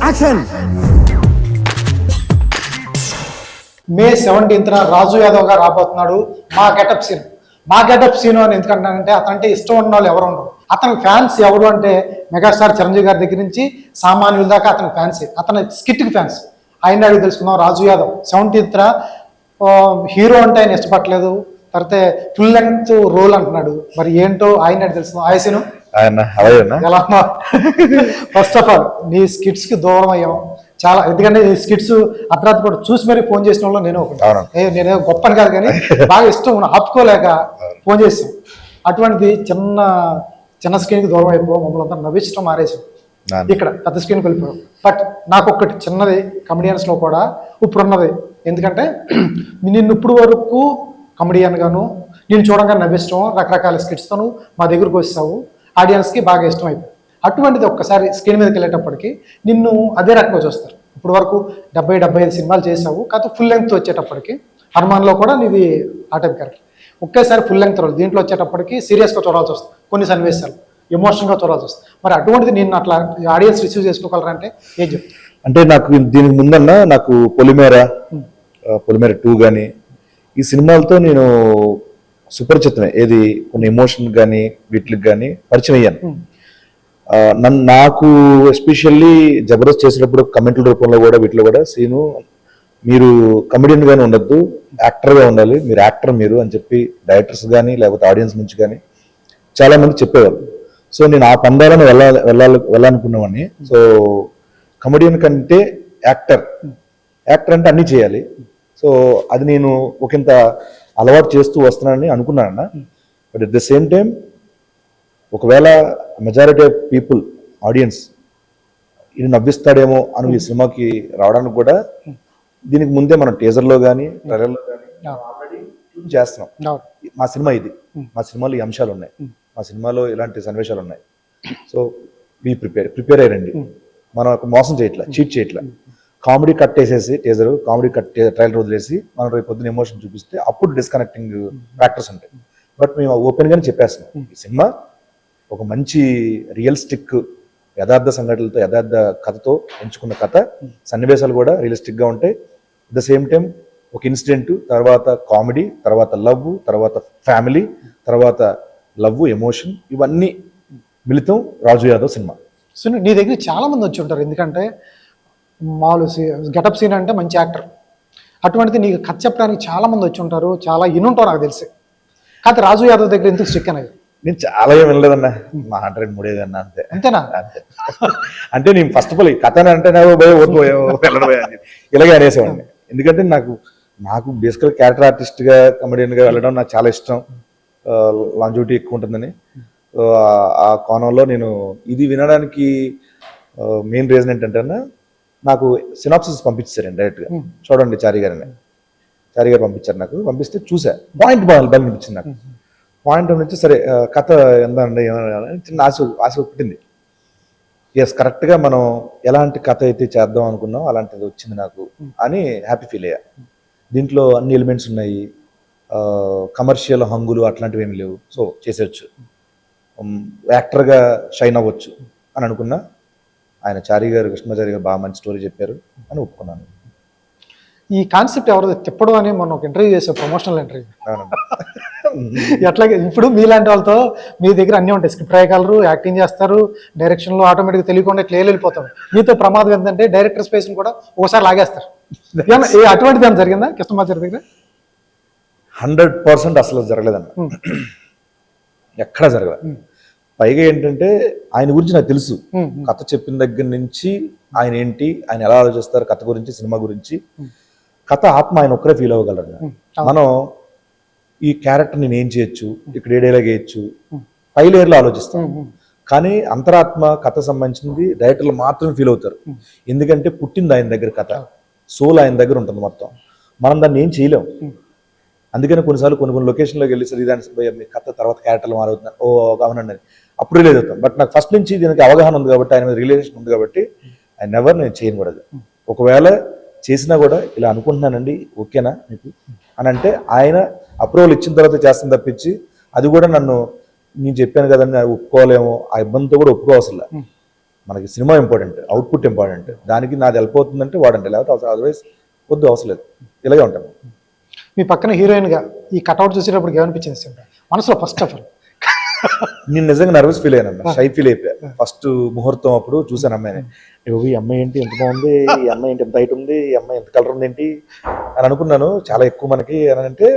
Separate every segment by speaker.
Speaker 1: Action.
Speaker 2: మే 17th రాజు యాదవ్ గారు రాబోతున్నాడు. మా గెటప్ సీన్ అని ఎందుకంటానంటే అతనంటే ఇష్టం ఉన్న వాళ్ళు ఎవరు ఉండరు. అతని ఫ్యాన్స్ ఎవరు అంటే మెగాస్టార్ చిరంజీవి గారి దగ్గర నుంచి సామాన్యుల దాకా అతని ఫ్యాన్స్, అతని స్కిట్కి ఫ్యాన్స్. ఆయన అడిగి తెలుసుకుందాం. రాజు యాదవ్ 17th హీరో అంటే ఆయన ఇష్టపడలేదు, తర్వాత ఫుల్ లెంగ్త్ రోల్ అంటున్నాడు. మరి ఏంటో ఆయన అడిగి తెలుసుకుందాం. ఆయసను ఎలా ఫస్ట్ ఆఫ్ ఆల్ నీ స్కిట్స్ కి దూరం అయ్యాం చాలా. ఎందుకంటే ఈ స్కిట్స్ అర్ధరాత్రి కూడా చూసి మరీ ఫోన్ చేసిన వాళ్ళు నేను నేనే గొప్పని కాదు కానీ బాగా ఇష్టం ఆపుకోలేక ఫోన్ చేసాం. అటువంటిది చిన్న స్క్రీన్ కి దూరం అయిపో మమ్మల్ని అంతా నవ్వించడం మారేసాం. ఇక్కడ పెద్ద స్క్రీన్కి వెళ్ళిపోయాం. బట్ నాకు ఒక్కటి చిన్నది కమెడియన్స్ లో కూడా ఇప్పుడున్నది. ఎందుకంటే నిన్ను ఇప్పుడు వరకు కమెడియన్ గాను నేను చూడంగా నవ్విస్తాం రకరకాల స్కిట్స్తోను మా దగ్గరకు వస్తావు, ఆడియన్స్కి బాగా ఇష్టం అయిపోయింది. అటువంటిది ఒక్కసారి స్క్రీన్ మీదకి వెళ్ళేటప్పటికి నిన్ను అదే రకంగా చూస్తారు. ఇప్పుడు వరకు 70-75 సినిమాలు చేసావు, కాకపోతే ఫుల్ లెంగ్త్ వచ్చేటప్పటికి హనుమాన్లో కూడా నీది ఆ టైప్ క్యారెక్టర్. ఒకేసారి ఫుల్ లెంగ్త్ రోల్ దీంట్లో వచ్చేటప్పటికి సీరియస్గా చూడాల్సి వస్తుంది, కొన్ని సన్నివేశాలు ఎమోషనల్గా చూడాల్సి వస్తుంది. మరి అటువంటిది నేను అట్లా ఆడియన్స్ రిసీవ్ చేసుకోగలరా అంటే ఏం చెప్తాను?
Speaker 3: అంటే నాకు దీనికి ముందన్నా నాకు పొలిమేర 2 కానీ ఈ సినిమాలతో నేను సుపరిచితమే. ఏది కొన్ని ఎమోషన్ కానీ వీటికి కానీ పరిచయం అయ్యాను. నాకు ఎస్పెషల్లీ జబర్దస్త్ చేసేటప్పుడు కమెంట్ల రూపంలో కూడా వీటిలో కూడా సీను మీరు కమెడియన్ గానే ఉండొద్దు, యాక్టర్గా ఉండాలి, మీరు యాక్టర్ మీరు అని చెప్పి డైరెక్టర్స్ కానీ లేకపోతే ఆడియన్స్ నుంచి కానీ చాలా మంది చెప్పేవాళ్ళు. సో నేను ఆ పందాలను వెళ్ళాలనుకున్నామని. సో కమెడియన్ కంటే యాక్టర్ అంటే అన్నీ చేయాలి. సో అది నేను ఒకంత అలవాటు చేస్తూ వస్తున్నానని అనుకున్నానన్న. But at the same time ఒకవేళ మెజారిటీ ఆఫ్ పీపుల్ ఆడియన్స్ ఇది నవ్విస్తాడేమో అని ఈ సినిమాకి రావడానికి కూడా దీనికి ముందే మనం టీజర్లో కానీ ట్రైలర్లో కానీ ఆల్రెడీ చూసి చేస్తున్నాం. మా సినిమా ఇది, మా సినిమాలో ఈ అంశాలు ఉన్నాయి, మా సినిమాలో ఇలాంటి సన్నివేశాలు ఉన్నాయి. సో బీ ప్రిపేర్ అయ్యండి. మనం మోసం చేయట్లా, చీట్ చేయట్లా. కామెడీ కట్ వేసేసి టీజర్, కామెడీ కట్ ట్రైలర్ వదిలేసి మనం రేపు పొద్దున ఎమోషన్ చూపిస్తే అప్పుడు డిస్కనెక్టింగ్ ఫ్యాక్టర్స్ ఉంటాయి. బట్ మేము ఓపెన్గానే చెప్పేస్తున్నాం, ఈ సినిమా ఒక మంచి రియలిస్టిక్ యథార్థ సంఘటనలతో యథార్థ కథతో ఎంచుకున్న కథ, సన్నివేశాలు కూడా రియలిస్టిక్గా ఉంటాయి. అట్ ద సేమ్ టైం ఒక ఇన్సిడెంట్ తర్వాత కామెడీ తర్వాత లవ్ తర్వాత ఫ్యామిలీ తర్వాత లవ్ ఎమోషన్ ఇవన్నీ మిళితం రాజు యాదవ్ సినిమా.
Speaker 2: సో నీ దగ్గర చాలా మంది వచ్చి ఉంటారు, ఎందుకంటే మామూలు గెటప్ సీన్ అంటే మంచి యాక్టర్. అటువంటిది నీకు కథ చెప్పడానికి చాలా మంది వచ్చి ఉంటారు, చాలా ఇనుంటారు నాకు తెలిసి. కాకపోతే రాజు యాదవ్ దగ్గర ఎందుకు స్టిక్ అనేది?
Speaker 3: నేను చాలా ఏం వినలేదన్నా, మా 103 అన్నా అంతే.
Speaker 2: అంతేనా?
Speaker 3: అంతే. అంటే నేను ఫస్ట్ ఆఫ్ ఆల్ కథ అంటే వెళ్ళడం ఇలాగే అనేసేవాడిని. ఎందుకంటే నాకు బేసికల్ క్యారెక్టర్ ఆర్టిస్ట్గా కమెడియన్గా వెళ్ళడం నాకు చాలా ఇష్టం, లాంజివిటీ ఎక్కువ ఉంటుందని. ఆ కోణంలో నేను ఇది వినడానికి మెయిన్ రీజన్ ఏంటంటే నాకు సినాప్సిస్ పంపించారండి డైరెక్ట్గా. చూడండి చారి గారు పంపించారు, నాకు పంపిస్తే చూసా, పాయింట్ బాగా అనిపించింది నాకు. పాయింట్ నుంచి సరే కథ ఎంతండి చిన్న ఆశ పుట్టింది. ఎస్, కరెక్ట్గా మనం ఎలాంటి కథ అయితే చేద్దాం అనుకున్నాం అలాంటిది వచ్చింది నాకు అని హ్యాపీ ఫీల్ అయ్యా. దీంట్లో అన్ని ఎలిమెంట్స్ ఉన్నాయి, కమర్షియల్ హంగులు అట్లాంటివి ఏమి లేవు. సో చేసేయచ్చు, యాక్టర్గా షైన్ అవ్వచ్చు అని అనుకున్నా. ఆయన కృష్ణమాచారి గారు బాగా మంచి స్టోరీ చెప్పారు అని ఒప్పుకున్నాను.
Speaker 2: ఈ కాన్సెప్ట్ ఎవరు తిప్పడం అని మనం ఒక ఇంటర్వ్యూ చేసాం, ప్రమోషనల్ ఇంటర్వ్యూ. ఎట్లాగే ఇప్పుడు మీలాంటి వాళ్ళతో మీ దగ్గర అన్నీ ఉంటాయి, స్క్రిప్ట్ రాయగలరు, యాక్టింగ్ చేస్తారు, డైరెక్షన్లో ఆటోమేటిక్గా తెలియకుండా ఇట్లా వెళ్ళిపోతారు. మీతో ప్రమాదం ఏంటంటే డైరెక్టర్ స్పేస్ని కూడా ఒకసారి లాగేస్తారు. అటువంటిది ఏమైనా జరిగిందా కృష్ణమాచారి దగ్గర?
Speaker 3: 100% అసలు జరగలేదన్న, ఎక్కడ జరగలేదు. పైగా ఏంటంటే ఆయన గురించి నాకు తెలుసు, కథ చెప్పిన దగ్గర నుంచి ఆయన ఏంటి, ఆయన ఎలా ఆలోచిస్తారు కథ గురించి, సినిమా గురించి. కథ ఆత్మ ఆయన ఒక్కరే ఫీల్ అవ్వగలరు. మనం ఈ క్యారెక్టర్ నేను ఏం చేయొచ్చు, ఇక్కడ ఏ డైలాగ్ వేయచ్చు, పై లేయర్లో ఆలోచిస్తాం. కానీ అంతరాత్మ కథ సంబంధించింది డైరెక్టర్లు మాత్రమే ఫీల్ అవుతారు. ఎందుకంటే పుట్టింది ఆయన దగ్గర, కథ సోల్ ఆయన దగ్గర ఉంటుంది మొత్తం. మనం దాన్ని ఏం చేయలేం. అందుకని కొన్నిసార్లు కొన్ని లొకేషన్లోకి వెళ్ళి సరే దాని కథ తర్వాత క్యారెక్టర్లు మారుతున్నారు, ఓ అవునండి అప్పుడు రిలీజ్ అవుతాం. బట్ నాకు ఫస్ట్ నుంచి దీనికి అవగాహన ఉంది కాబట్టి, ఆయన మీద రిలేషన్ ఉంది కాబట్టి నేను చేయను కూడా. ఒకవేళ చేసినా కూడా ఇలా అనుకుంటున్నానండి ఓకేనా మీకు అని అంటే ఆయన అప్రూవల్ ఇచ్చిన తర్వాత చేస్తాను తప్పించి, అది కూడా నేను చెప్పాను కదండి ఒప్పుకోలేమో ఆ ఇబ్బందితో కూడా ఒప్పుకోవసలే. మనకి సినిమా ఇంపార్టెంట్, అవుట్పుట్ ఇంపార్టెంట్. దానికి నాది హెల్ప్ అవుతుందంటే వాడండి, లేకపోతే అదర్వైజ్ వద్దు, అవసరం లేదు. ఇలాగే ఉంటాను.
Speaker 2: మీ పక్కన హీరోయిన్గా ఈ కట్అవుట్ చూసేటప్పుడు ఏమనిపించింది సింధు మనసులో ఫస్ట్ ఆఫ్ ఆల్?
Speaker 3: నేను నిజంగా నర్వస్ ఫీల్ అయ్యాను, షై ఫీల్ అయిపోయా. ఫస్ట్ ముహూర్తం అప్పుడు చూసాను అమ్మాయిని, ఈ అమ్మాయి ఏంటి ఎంత బాగుంది, ఈ అమ్మాయి ఏంటి ఎంత హైట్ ఉంది, ఈ అమ్మాయి ఎంత కలర్ ఉంది ఏంటి అని అనుకున్నాను. చాలా ఎక్కువ మనకి అని అంటే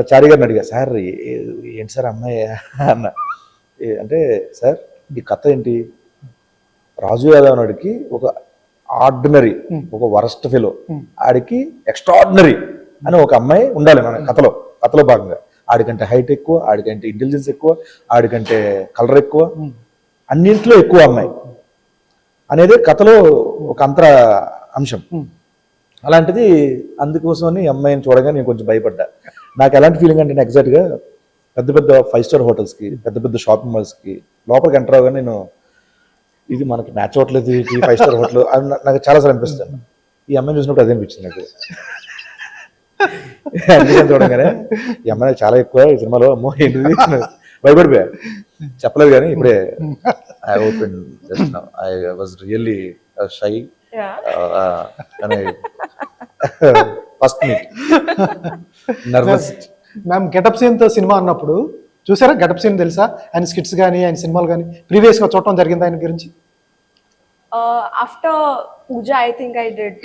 Speaker 3: చారి గారిని అడిగా, సార్ ఏంటి సార్ అమ్మాయి అన్న. అంటే సార్ ఈ కథ ఏంటి, రాజు యాదవ్ అడికి ఒక ఆర్డినరీ, ఒక వరస్ట్ ఫెలో, ఆడికి ఎక్స్ట్రాడినరీ అని ఒక అమ్మాయి ఉండాలి మన కథలో భాగంగా. ఆడికంటే హైట్ ఎక్కువ, ఆడికంటే ఇంటెలిజెన్స్ ఎక్కువ, ఆడికంటే కలర్ ఎక్కువ, అన్నింటిలో ఎక్కువ అమ్మాయి అనేది కథలో ఒక అంతర అంశం. అలాంటిది అందుకోసమని అమ్మాయిని చూడగా నేను కొంచెం భయపడ్డా. నాకు ఎలాంటి ఫీలింగ్ అంటే ఎగ్జాక్ట్గా పెద్ద పెద్ద 5 స్టార్ హోటల్స్కి, పెద్ద పెద్ద షాపింగ్ మాల్స్కి లోపలికి ఎంటర్ అవగానే నేను ఇది మనకి మ్యాచ్ అవ్వట్లేదు, ఇది 5 స్టార్ హోటల్ అని నాకు చాలాసార్లు అనిపిస్తుంది. ఈ అమ్మాయిని చూసినప్పుడు అదే అనిపించింది నాకు. అందుకని చూడగానే ఈ అమ్మాయి చాలా ఎక్కువ ఈ సినిమాలో, అమ్మో ఏంటిది భయపడిపోయా. చెప్పలేదు కానీ ఇప్పుడే I open just now, I was really shy అని first meet nervous.
Speaker 2: Ma'am getup సీన్తో సినిమా అన్నప్పుడు చూసారా? గెటప్ సీన్ తెలుసా? ఆయన స్కిట్స్ కానీ ఆయన సినిమాలు కానీ ప్రీవియస్గా చూడటం జరిగింది ఆయన గురించి?
Speaker 1: After Pooja, I think I did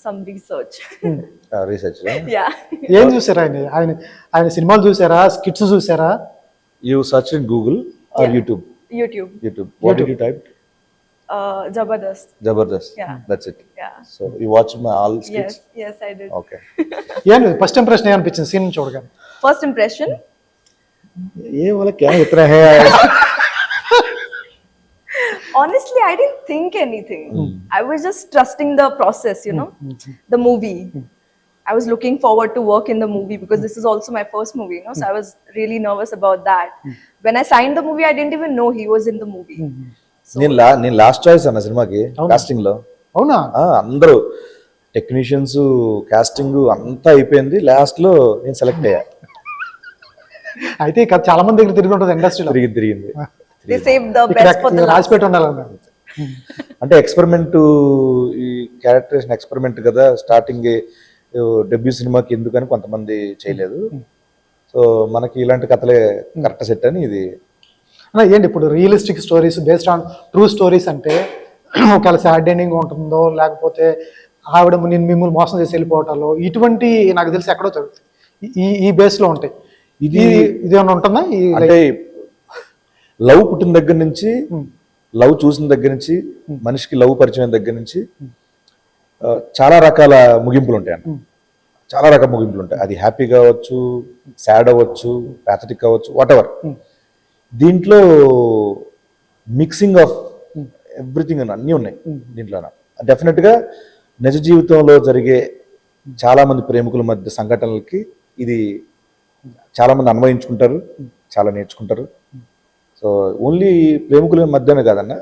Speaker 1: some research.
Speaker 3: Research.
Speaker 1: Yeah.
Speaker 2: ఏం చూసారా ఆయన సినిమాలు చూసారా, స్కిట్స్ చూసారా?
Speaker 3: You search in Google or YouTube?
Speaker 1: YouTube.
Speaker 3: What did you type?
Speaker 1: Zabardast.
Speaker 3: Jabardast.
Speaker 1: Yeah.
Speaker 3: That's it.
Speaker 1: Yeah.
Speaker 3: So you watched my all skits?
Speaker 1: Yes, I did.
Speaker 3: Okay.
Speaker 2: ఏంటి first impression ఏమనిపించింది scene చూడగానే?
Speaker 1: First impression.
Speaker 3: ये वाला क्या इतना है?
Speaker 1: Honestly, I didn't think anything. I was just trusting the process, you know, the movie. I was looking forward to work in the movie because this is also my first movie, you know, so I was really nervous about that. When I signed the movie, I didn't even know he was in the movie.
Speaker 3: నేను last choice అన్న సినిమాకి casting లో.
Speaker 2: అవునా?
Speaker 3: అందరూ technicians casting అంతా అయిపోయింది, last లో నేను సెలెక్ట్ అయ్యా.
Speaker 2: అయితే ఇక చాలా మంది దగ్గర తిరిగి ఉంటుంది ఇండస్ట్రీలో.
Speaker 3: తిరిగింది.
Speaker 1: They saved the best for the last.
Speaker 2: రాసిపెట్టి ఉండాలి.
Speaker 3: అంటే ఎక్స్పెరిమెంట్, ఈ క్యారెక్టరేషన్ ఎక్స్పెరిమెంట్ కదా. స్టార్టింగ్ డెబ్యూ సినిమాకి ఎందుకని కొంతమంది చేయలేదు. సో మనకి ఇలాంటి కథలే కరెక్ట్ సెట్ అని ఇది.
Speaker 2: ఏంటి ఇప్పుడు realistic stories based on true stories అంటే ఒకవేళ సాడ్ ఎండింగ్ ఉంటుందో, లేకపోతే ఆవిడ నేను మిమ్మల్ని మోసం చేసి వెళ్ళిపోవటాలో, ఇటువంటి నాకు తెలిసి ఎక్కడో జరుగుతుంది. ఈ బేస్ లో ఉంటాయి. ఇది ఏమైనా ఉంటుందా?
Speaker 3: అంటే లవ్ పుట్టిన దగ్గర నుంచి, లవ్ చూసిన దగ్గర నుంచి, మనిషికి లవ్ పరిచయం దగ్గర నుంచి చాలా రకాల ముగింపులు ఉంటాయి అన్న. చాలా రకాల ముగింపులు ఉంటాయి. అది హ్యాపీ కావచ్చు, సాడ్ అవ్వచ్చు, ప్యాథటిక్ అవ్వచ్చు, వాట్ ఎవర్. దీంట్లో మిక్సింగ్ ఆఫ్ ఎవ్రీథింగ్ అని అన్నీ ఉన్నాయి దీంట్లో. డెఫినెట్గా నిజ జీవితంలో జరిగే చాలా మంది ప్రేమికుల మధ్య సంఘటనలకి ఇది చాలా మంది అన్వయించుకుంటారు, చాలా నేర్చుకుంటారు. సో ఓన్లీ ప్రేమికుల మధ్యనే కాదన్న,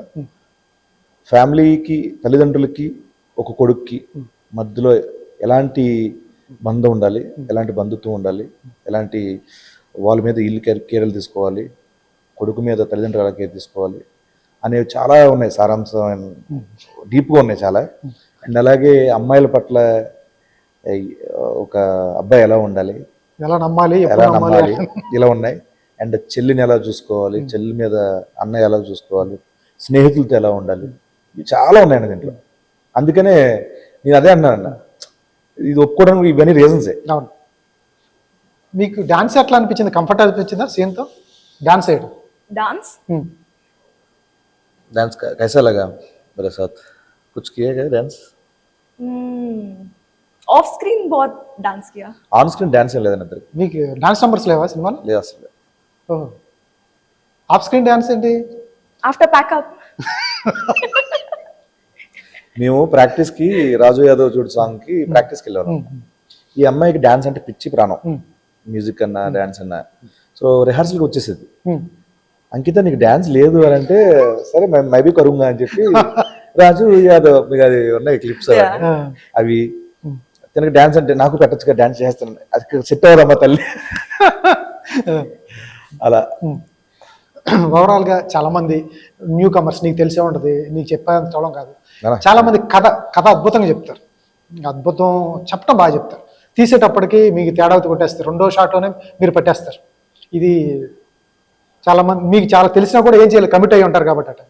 Speaker 3: ఫ్యామిలీకి, తల్లిదండ్రులకి, ఒక కొడుక్కి మధ్యలో ఎలాంటి బంధం ఉండాలి, ఎలాంటి బంధుత్వం ఉండాలి, ఎలాంటి వాళ్ళ మీద ఇల్లు కేర్లు తీసుకోవాలి, కొడుకు మీద తల్లిదండ్రులు ఎలా కేర్ తీసుకోవాలి అనేవి చాలా ఉన్నాయి. సారాంశం డీప్గా ఉన్నాయి చాలా. అండ్ అలాగే అమ్మాయిల పట్ల ఒక అబ్బాయి ఎలా ఉండాలి, ఎలా నమ్మాలి ఇలా ఉన్నాయి. అండ్ చెల్లిని ఎలా చూసుకోవాలి, చెల్లి మీద అన్నయ్య ఎలా చూసుకోవాలి, స్నేహితులతో ఎలా ఉండాలి, ఇవి చాలా ఉన్నాయండి దీంట్లో. అందుకనే నేను అదే అన్నానన్న, ఇది ఒప్పుకోవడానికి ఇవన్నీ రీజన్సే.
Speaker 2: అవును. మీకు డాన్స్ ఎట్లా అనిపించింది? కంఫర్ట్ అనిపించిందా సీన్తో డాన్స్ చేయడం?
Speaker 1: Dance?
Speaker 3: डांस कैसा लगा मेरे साथ? कुछ किया क्या डांस?
Speaker 1: Off screen बहुत डांस किया.
Speaker 3: ఆన్ స్క్రీన్ డాన్స్ ఏం లేదని ఇద్దరికి.
Speaker 2: మీకు డాన్స్ నంబర్స్ లేవా సినిమాలో?
Speaker 3: లేదు అసలు.
Speaker 2: ఓహో. ఆఫ్ స్క్రీన్ డాన్స్ ఏంటి?
Speaker 1: After pack up.
Speaker 3: మేము ప్రాక్టీస్కి రాజు యాదవ్ చూడు సాంగ్కి ప్రాక్టీస్కి వెళ్ళాము. ఈ అమ్మాయికి డాన్స్ అంటే పిచ్చి ప్రాణం, మ్యూజిక్ అన్నా డాన్స్ అన్నా. సో రిహార్సల్కి వచ్చేసేది, అంకిత నీకు డాన్స్ లేదు అని అంటే, సరే మైబీ కరుంగా అని చెప్పి రాజు యాదవ్ అది ఉన్నాయి క్లిప్స్ అవి. తనకి డాన్స్ అంటే నాకు పెట్టచ్చుగా, డాన్స్ చేస్తాను, అది సెట్ అవ్వదమ్మా తల్లి అలా.
Speaker 2: ఓవరాల్గా చాలామంది న్యూ కమర్స్ నీకు తెలిసే ఉంటుంది, నీకు చెప్పేంత చూడడం కాదు,
Speaker 3: అలా.
Speaker 2: చాలామంది కథ అద్భుతంగా చెప్తారు, అద్భుతం చెప్పడం బాగా చెప్తారు, తీసేటప్పటికి మీకు తేడా కొట్టేస్తారు, రెండో షాట్లోనే మీరు పట్టేస్తారు. ఇది చాలామంది మీకు చాలా తెలిసినా కూడా ఏం చేయాలి, కమిట్ అయ్యి ఉంటారు కాబట్టి.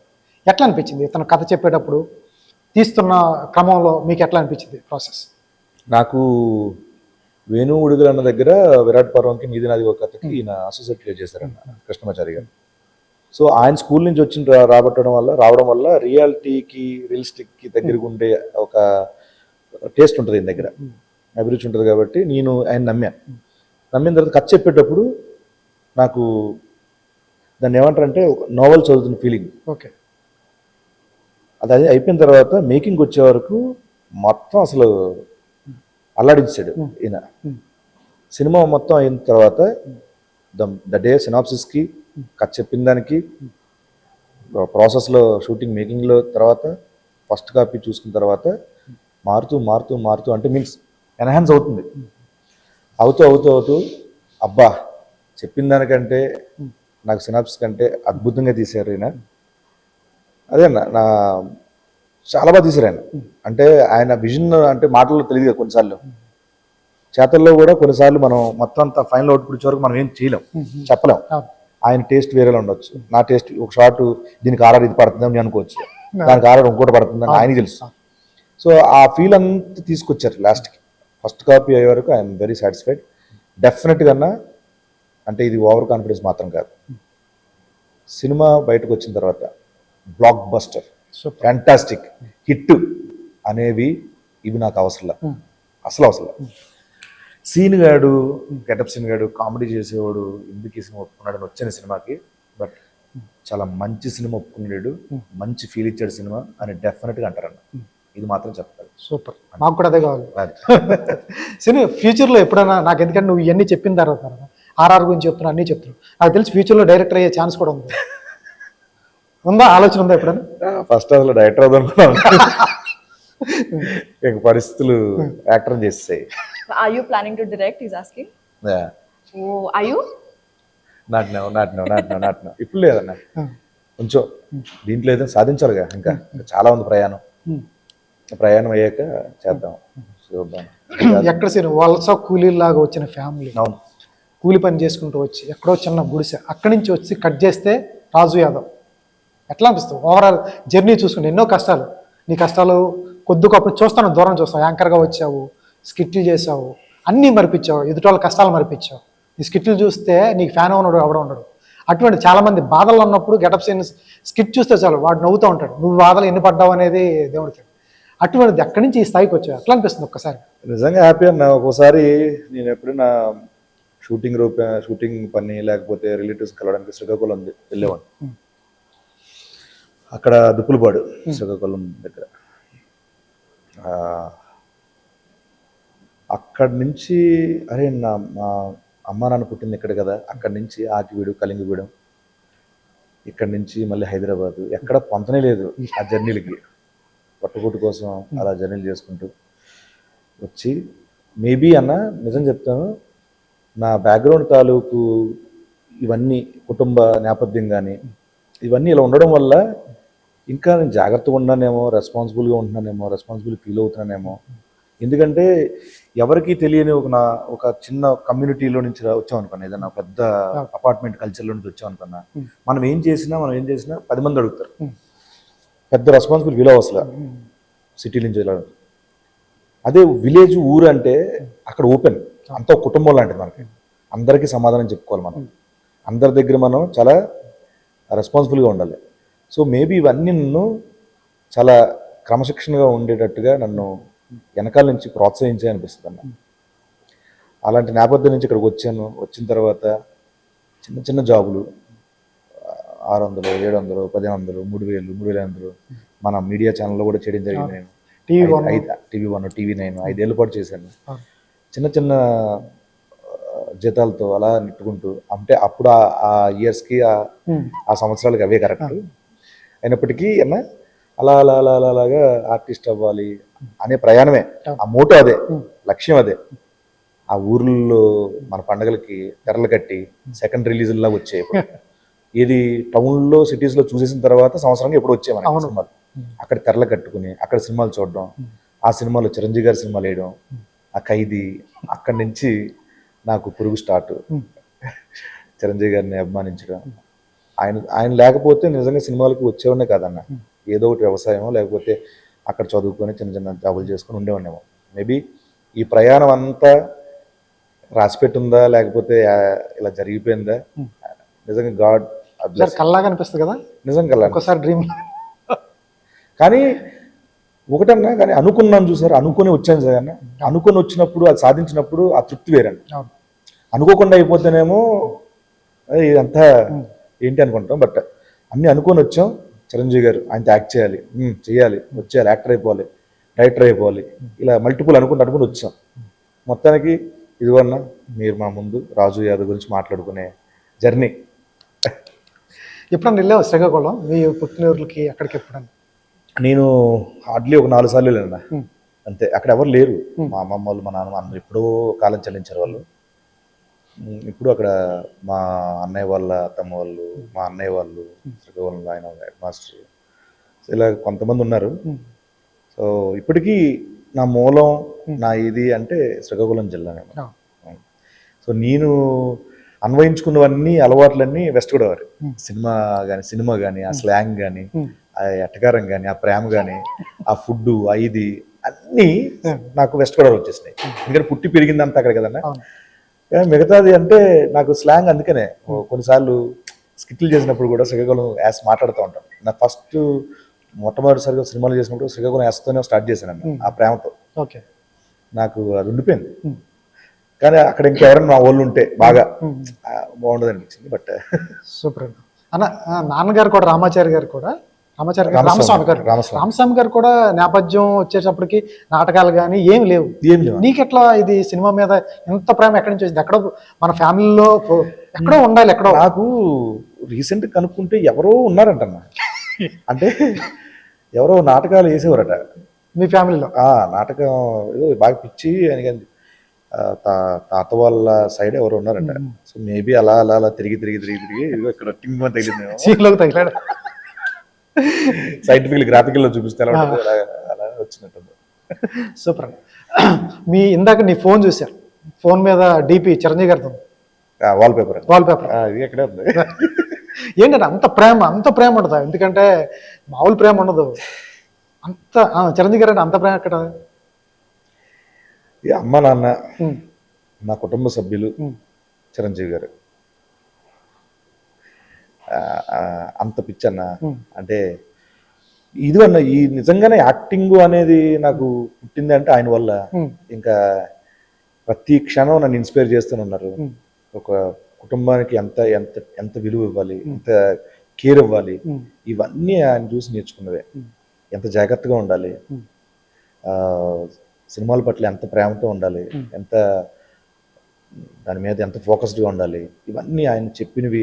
Speaker 2: ఎట్లా అనిపించింది ఇతను కథ చెప్పేటప్పుడు తీస్తున్న క్రమంలో మీకు ఎట్లా అనిపించింది ప్రాసెస్?
Speaker 3: నాకు వేణు ఉడుగులు అన్న దగ్గర విరాట్ పర్వంకి నీది నాది ఒక కథకి ఈయన అసోసియేట్ క్రియేట్ చేశారన్న కృష్ణమాచారి గారు. సో ఆయన స్కూల్ నుంచి వచ్చి రావడం వల్ల రియాలిటీకి రియలిస్టిక్కి దగ్గరకు ఉండే ఒక టేస్ట్ ఉంటుంది ఈయన దగ్గర, అభిరుచి ఉంటుంది. కాబట్టి నేను ఆయన నమ్మిన తర్వాత కథ చెప్పేటప్పుడు నాకు దాన్ని ఏమంటారంటే ఒక నోవెల్ చదువుతున్న ఫీలింగ్.
Speaker 2: ఓకే.
Speaker 3: అది అయిపోయిన తర్వాత మేకింగ్ వచ్చే వరకు మొత్తం అసలు అల్లాడించాడు ఈయన. సినిమా మొత్తం అయిన తర్వాత ద డే సినాప్సిస్కి కథ చెప్పిన దానికి ప్రాసెస్లో షూటింగ్ మేకింగ్లో తర్వాత ఫస్ట్ కాపీ చూసుకున్న తర్వాత మారుతూ అంటే మీన్స్ ఎన్హాన్స్ అవుతుంది. అవుతూ అబ్బా చెప్పిన దానికంటే నాకు సినాప్సిస్ కంటే అద్భుతంగా తీశారు ఈయన. అదే నా చాలా బాగా తీశారు ఆయన. అంటే ఆయన విజన్ అంటే మాటల్లో తెలియదు కొన్నిసార్లు, చేతల్లో కూడా కొన్నిసార్లు మనం మొత్తం అంతా ఫైనల్ అవుట్పుట్ వచ్చే వరకు మనం ఏం చేయలేం, చెప్పలేం. ఆయన టేస్ట్ వేరేలా ఉండొచ్చు, నా టేస్ట్ ఒక షార్ట్ దీనికి ఆర్ఆర్ ఇది పడుతుందని నేను అనుకోవచ్చు, దానికి ఆర్ఆర్ ఇంకోటి పడుతుందని ఆయనకి తెలుసు. సో ఆ ఫీల్ అంతా తీసుకొచ్చారు లాస్ట్కి. ఫస్ట్ కాపీ అయ్యే వరకు ఐఎమ్ వెరీ సాటిస్ఫైడ్. డెఫినెట్గా అంటే ఇది ఓవర్ కాన్ఫిడెన్స్ మాత్రం కాదు, సినిమా బయటకు వచ్చిన తర్వాత బ్లాక్ బస్టర్, ఫ్యాంటాస్టిక్ హిట్ అనేవి ఇవి నాకు అవసరం. సీన్ గాడు గెటప్ సీన్ గాడు కామెడీ చేసేవాడు ఎందుకు ఈ సినిమా ఒప్పుకున్నాడు అని వచ్చిన సినిమాకి, బట్ చాలా మంచి సినిమా ఒప్పుకున్నాడు, మంచి ఫీల్ ఇచ్చాడు సినిమా అని డెఫినెట్గా అంటారన్న. ఇది మాత్రం చెప్తారు.
Speaker 2: సూపర్, మాకు కూడా అదే కావాలి. సినిమా ఫ్యూచర్లో ఎప్పుడైనా నాకు, ఎందుకంటే నువ్వు ఇవన్నీ చెప్పిన తర్వాత ఆర్ఆర్ గురించి చెప్తున్నా, అన్నీ చెప్తున్నావు, నాకు తెలిసి ఫ్యూచర్లో డైరెక్టర్ అయ్యే ఛాన్స్ కూడా ఉందా ఆలోచన ఉందా ఎప్పుడైనా?
Speaker 3: ఫస్ట్ అసలు డైరెక్టర్ అవుదాం ఇంక పరిస్థితులు యాక్టర్ చేస్తాయి.
Speaker 1: Are you planning to direct? He's asking.
Speaker 3: Yeah.
Speaker 1: Oh, are you?
Speaker 3: Not now. ఇప్పుడు లేదన్న, కొంచెం దీంట్లో ఏదైనా సాధించాలిగా, ఇంకా చాలా ఉంది ప్రయాణం అయ్యాక చేద్దాం, చూద్దాం.
Speaker 2: ఎక్కడ సరే వలస కూలీలాగా వచ్చిన ఫ్యామిలీ,
Speaker 3: అవును,
Speaker 2: కూలి పని చేసుకుంటూ వచ్చి ఎక్కడో చిన్న గుడిసె, అక్కడి నుంచి వచ్చి కట్ చేస్తే రాజు యాదవ్ ఎట్లా అనిపిస్తుంది? ఓవరాల్ జర్నీ చూసుకుంటే ఎన్నో కష్టాలు, నీ కష్టాలు కొద్దికప్పుడు చూస్తాను, దూరం చూస్తావు, యాంకర్గా వచ్చావు, స్కిట్లు చేసావు, అన్నీ మరిపించావు, ఎదుటి కష్టాలు మరిపించావు. ఈ స్కిట్లు చూస్తే నీకు ఫ్యాన్ ఉన్నాడు ఎవడో ఉండడు. అటువంటి చాలామంది బాధలు ఉన్నప్పుడు గెటప్ సీన్ స్కిట్ చూస్తే చాలు వాడు నవ్వుతూ ఉంటాడు, నువ్వు బాధలు ఎన్ని పడ్డావు అనేది దేవుడికి. అటువంటిది ఎక్కడి నుంచి ఈ స్థాయికి వచ్చావు, ఎట్లా అనిపిస్తుంది ఒక్కసారి?
Speaker 3: నిజంగా హ్యాపీ అన్న. ఒక్కోసారి నేను ఎప్పుడైనా షూటింగ్ పని లేకపోతే రిలేటివ్స్ కలవడానికి శ్రీకాకుళం వెళ్ళేవాడిని. అక్కడ దుప్పులపాడు శ్రీకాకుళం దగ్గర, అక్కడి నుంచి అరే మా అమ్మ నాన్న పుట్టింది ఇక్కడ కదా, అక్కడి నుంచి ఆకివీడు కలింగగూడెం, ఇక్కడి నుంచి మళ్ళీ హైదరాబాద్, ఎక్కడ పొంతనే లేదు ఆ జర్నీలకి. పట్టుకోటు కోసం అలా జర్నీలు చేసుకుంటూ వచ్చి మేబీ అన్న నిజం చెప్తాను, నా బ్యాక్గ్రౌండ్ తాలూకు ఇవన్నీ కుటుంబ నేపథ్యం కానీ ఇవన్నీ ఇలా ఉండడం వల్ల ఇంకా నేను జాగ్రత్తగా ఉన్నానేమో, రెస్పాన్సిబుల్గా ఉంటున్నానేమో, రెస్పాన్సిబుల్ ఫీల్ అవుతున్నానేమో. ఎందుకంటే ఎవరికి తెలియని ఒక చిన్న కమ్యూనిటీలో నుంచి వచ్చామనుకున్నా, ఏదైనా పెద్ద అపార్ట్మెంట్ కల్చర్లో నుంచి వచ్చామనుకున్నా, మనం ఏం చేసినా 10 మంది అడుగుతారు, పెద్ద రెస్పాన్సిబుల్ ఫీల్ అవ్వసలు సిటీ నుంచి ఇలా. అదే విలేజ్ ఊరు అంటే అక్కడ ఓపెన్, అంతా కుటుంబం లాంటిది, మనకి అందరికీ సమాధానం చెప్పుకోవాలి, మనం అందరి దగ్గర మనం చాలా రెస్పాన్సిబుల్గా ఉండాలి. సో మేబీ ఇవన్నీ నన్ను చాలా క్రమశిక్షణగా ఉండేటట్టుగా నన్ను వెనకాల నుంచి ప్రోత్సహించే అనిపిస్తుంది అన్న. అలాంటి నేపథ్యం నుంచి ఇక్కడికి వచ్చిన తర్వాత చిన్న చిన్న జాబులు 600, 700, 1500, 3000, 3500 మన మీడియా ఛానల్లో కూడా చేయడం జరిగింది. నేను TV1, TV9 5 ఏళ్ళ పాటు చేశాను. చిన్న చిన్న జీతాలతో అలా నెట్టుకుంటూ, అంటే అప్పుడు ఆ ఇయర్స్కి ఆ సంవత్సరాలకి అవే కరెక్ట్ అయినప్పటికీ అలాగా ఆర్టిస్ట్ అవ్వాలి అనే ప్రయాణమే, ఆ మోటో అదే, లక్ష్యం అదే. ఆ ఊర్లలో మన పండగలకి తెరలు కట్టి సెకండ్ రిలీజ్లా వచ్చాయి. ఇది టౌన్లో సిటీస్లో చూసేసిన తర్వాత సంవత్సరానికి ఎప్పుడు వచ్చాయి మనకి
Speaker 2: అవును.
Speaker 3: సినిమాలు. అక్కడ తెరలు కట్టుకుని అక్కడ సినిమాలు చూడడం, ఆ సినిమాలో చిరంజీవి గారి సినిమాలు వేయడం, ఆ ఖైదీ, అక్కడి నుంచి నాకు పురుగు స్టార్ట్. చిరంజీవి గారిని అభిమానించడం, ఆయన లేకపోతే నిజంగా సినిమాలకు వచ్చేవాడినే కాదన్న. ఏదో ఒకటి వ్యవసాయం లేకపోతే అక్కడ చదువుకొని చిన్న చిన్న జాబులు చేసుకొని ఉండేవాడినేమో. మేబీ ఈ ప్రయాణం అంతా రాసిపెట్టుందా లేకపోతే ఇలా జరిగిపోయిందా, నిజంగా గాడ్
Speaker 2: కల్లాగా అనిపిస్తుంది కదా
Speaker 3: నిజంగా
Speaker 2: ఒకసారి డ్రీమ్.
Speaker 3: కానీ ఒకటన్నా, కానీ అనుకున్నాను చూసారు, అనుకుని వచ్చాను సార్ అన్న. అనుకుని వచ్చినప్పుడు అది సాధించినప్పుడు ఆ తృప్తి వేరండి.
Speaker 2: అవును.
Speaker 3: అనుకోకుండా అయిపోతేనేమో ఇదంతా ఏంటి అనుకుంటాం. బట్ అన్ని అనుకొని వచ్చాం. చిరంజీవి గారు ఆయనతో యాక్ట్ చేయాలి, చేయాలి, వచ్చేయాలి, యాక్టర్ అయిపోవాలి, డైరెక్టర్ అయిపోవాలి, ఇలా మల్టిపుల్ అనుకుని వచ్చాం. మొత్తానికి ఇదిగోన్నా మీరు మా ముందు రాజు యాదవ్ గురించి మాట్లాడుకునే జర్నీ.
Speaker 2: ఎప్పుడన్నా వెళ్ళావు శ్రీకాకుళం మీ పుట్టినూరులకి అక్కడికి ఎప్పుడన్నా?
Speaker 3: నేను హార్డ్లీ ఒక 4 సార్లు వెళ్ళాను అంతే. అక్కడ ఎవరు లేరు, మా అమ్మమ్మ వాళ్ళు మా నాన్నమ్మ అందరూ ఎప్పుడో కాలం చెల్లించారు వాళ్ళు. ఇప్పుడు అక్కడ మా అన్నయ్య వాళ్ళ తమ్మ వాళ్ళు, మా అన్నయ్య వాళ్ళు, శ్రీకాకుళంలో ఆయన హెడ్ మాస్టర్, ఇలా కొంతమంది ఉన్నారు. సో ఇప్పటికీ నా మూలం నా ఇది అంటే శ్రీకాకుళం జిల్లానే. సో నేను అన్వయించుకున్నవన్నీ అలవాట్లన్నీ వెస్ట్ గోదావరి. సినిమా కానీ ఆ స్లాంగ్ కానీ ఆ ఎటకారం కానీ ఆ ప్రేమ కానీ ఆ ఫుడ్ ఇది అన్నీ నాకు వెస్ట్ గోదావరి వచ్చేసినాయి. ఎందుకంటే పుట్టి పెరిగిందంతా అక్కడ కదన్నా. మిగతాది అంటే నాకు స్లాంగ్ అందుకనే కొన్నిసార్లు స్కిట్లు చేసినప్పుడు కూడా శ్రీకాకుళం యాస్ మాట్లాడుతూ ఉంటాం. నా మొట్టమొదటిసారిగా సినిమాలు చేసినప్పుడు శ్రీకాకుళం యాస్తోనే స్టార్ట్ చేశాను ఆ ప్రేమతో.
Speaker 2: ఓకే,
Speaker 3: నాకు అది ఉండిపోయింది. కానీ అక్కడ ఇంకెవరైనా మా వాళ్ళు ఉంటే బాగా బాగుండదు అనిపించింది. బట్
Speaker 2: సూపర్ అన్న. నాన్నగారు కూడా రామాచారి గారు కూడా రామస్వామి గారు కూడా నేపథ్యం వచ్చేటప్పటికి నాటకాలు కానీ ఏమి లేవు. నీకెట్లా ఇది సినిమా మీద ఎంత ప్రేమ ఎక్కడి నుంచి వచ్చింది? ఎక్కడో మన ఫ్యామిలీలో ఎక్కడో ఉండాలి. ఎక్కడో
Speaker 3: నాకు రీసెంట్ కనుక్కుంటే ఎవరో ఉన్నారంటమ్మా. అంటే ఎవరో నాటకాలు వేసేవారట
Speaker 2: మీ ఫ్యామిలీలో.
Speaker 3: నాటకం ఏదో బాగా పిచ్చి అని కానీ తాత వాళ్ళ సైడ్ ఎవరు ఉన్నారంట. సో మేబీ అలా అలా అలా తిరిగి ఇదిగో ఇక్కడ టింగ్
Speaker 2: సీన్లోకి తగిలాడు.
Speaker 3: సైంటిఫికల్ గ్రాఫికల్లో చూపిస్తే అలా వచ్చినట్టు.
Speaker 2: సూపర్. మీ ఇందాక నీ ఫోన్ చూశారు, ఫోన్ మీద డిపి చిరంజీవి గారితో
Speaker 3: వాల్ పేపర్
Speaker 2: ఇది
Speaker 3: ఎక్కడే ఉంది.
Speaker 2: ఏంటంటే అంత ప్రేమ ఉండదు, ఎందుకంటే మామూలు ప్రేమ ఉండదు అంత. చిరంజీవి గారు అంటే అంత ప్రేమ ఎక్కడ?
Speaker 3: అమ్మ నాన్న, నా కుటుంబ సభ్యులు, చిరంజీవి గారు అంత పిచ్చన్న. అంటే ఇది అన్న ఈ నిజంగానే యాక్టింగ్ అనేది నాకు పుట్టింది అంటే ఆయన వల్ల. ఇంకా ప్రతి క్షణం నన్ను ఇన్స్పైర్ చేస్తూనే ఉన్నారు. ఒక కుటుంబానికి ఎంత ఎంత ఎంత విలువ ఇవ్వాలి, ఎంత కేర్ ఇవ్వాలి, ఇవన్నీ ఆయన చూసి నేర్చుకున్నవే. ఎంత జాగ్రత్తగా ఉండాలి, సినిమాల పట్ల ఎంత ప్రేమతో ఉండాలి, ఎంత దాని మీద ఎంత ఫోకస్డ్గా ఉండాలి, ఇవన్నీ ఆయన చెప్పినవి,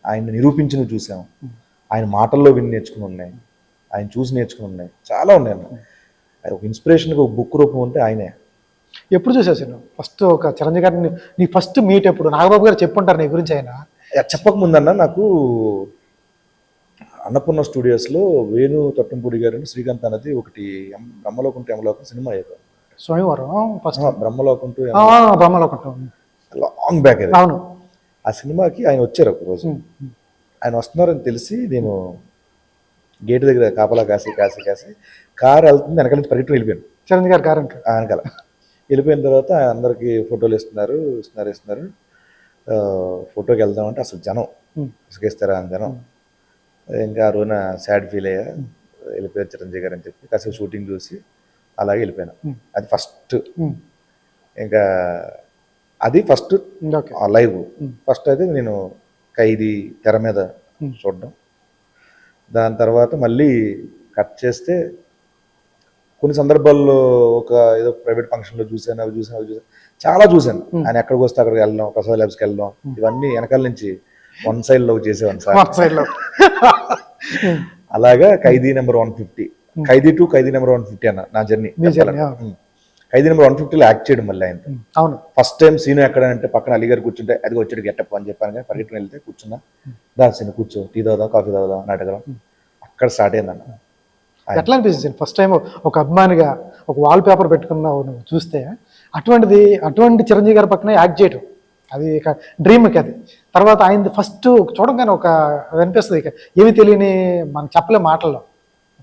Speaker 3: ఆయన నిరూపించినవి చూసాం. ఆయన మాటల్లో విని నేర్చుకుని ఉన్నాయి, ఆయన చూసి నేర్చుకుని ఉన్నాయి, చాలా ఉన్నాయి అన్న. ఒక ఇన్స్పిరేషన్గా ఒక బుక్ రూపం ఉంటే ఆయనే.
Speaker 2: ఎప్పుడు చూసేసాను ఫస్ట్ ఒక చిరంజీవి గారిని? నీ ఫస్ట్ మీట్ ఎప్పుడు? నాగబాబు గారు చెప్పుంటారు నీ గురించి. ఆయన
Speaker 3: చెప్పకముందన్న నాకు అన్నపూర్ణ స్టూడియోస్లో వేణు తొట్టంపూడి గారిని శ్రీకాంత్ అనేది ఒకటి బ్రహ్మలోకం టు యమలోకం సినిమా అయ్యేది.
Speaker 2: స్వయంవరం ఫస్ట్
Speaker 3: బ్రహ్మలోకం టు లాంగ్ బ్యాక్ అది.
Speaker 2: అవును.
Speaker 3: ఆ సినిమాకి ఆయన వచ్చారు ఒకరోజు. ఆయన వస్తున్నారని తెలిసి నేను గేట్ దగ్గర కాపలా కాసి కారు వెళ్తుంది, వెనకాల నుంచి పరిగెత్తుకు వెళ్ళిపోయాను.
Speaker 2: చిరంజీవి గారి కారు
Speaker 3: వెనకాల వెళ్ళిపోయిన తర్వాత అందరికి ఫోటోలు ఇస్తున్నారు. ఫోటోకి వెళ్దామంటే అసలు జనం ఇసుకేస్తారా అని జనం. ఇంకా ఆ రోజున సాడ్ ఫీల్ అయ్యా, వెళ్ళిపోయారు చిరంజీవి గారు అని చెప్పి కాసేపు షూటింగ్ చూసి అలాగే వెళ్ళిపోయాను. అది ఫస్ట్. ఇంకా అది ఫస్ట్ లైవ్. ఫస్ట్ అయితే నేను ఖైదీ తెర మీద చూడడం. దాని తర్వాత మళ్ళీ కట్ చేస్తే కొన్ని సందర్భాల్లో ఒక ఏదో ప్రైవేట్ ఫంక్షన్లో చూసాను, అవి చూసాను, చాలా చూశాను. ఆయన ఎక్కడికి వస్తే అక్కడికి వెళ్ళడం, ప్రసాద్ ల్యాబ్స్కి వెళ్ళడం, ఇవన్నీ వెనకాల నుంచి వన్ సైడ్లో చేసేవాను సార్. అలాగా Khaidi number 150, Khaidi to Khaidi number 150 అన్న నా జర్నీ. ఖైదీ నెంబర్ 150లో యాక్ట్ చేయడం మళ్ళీ ఆయన
Speaker 2: అవును.
Speaker 3: ఫస్ట్ టైం సీను ఎక్కడ అంటే పక్కన అలీ గారు కూర్చుంటే అది వచ్చాడు గెట్టప్ అని చెప్పాను కానీ పరిగెట్టుకుని వెళ్తే కూర్చున్నా దా సీను కూర్చో టీ తాగుదా కాఫీ తాగుదా నాటకం అక్కడ స్టార్ట్ అయిందన్న.
Speaker 2: ఎట్లా అనిపిస్తుంది ఫస్ట్ టైం ఒక అభిమానిగా ఒక వాల్ పేపర్ పెట్టుకున్నావు నువ్వు చూస్తే, అటువంటి చిరంజీవి గారి పక్కన యాక్ట్ చేయడం అది ఇక డ్రీమ్కి అది. తర్వాత ఆయన ఫస్ట్ చూడగానే ఒక అనిపిస్తుంది ఇక ఏమి తెలియని మనం చెప్పలే మాటల్లో.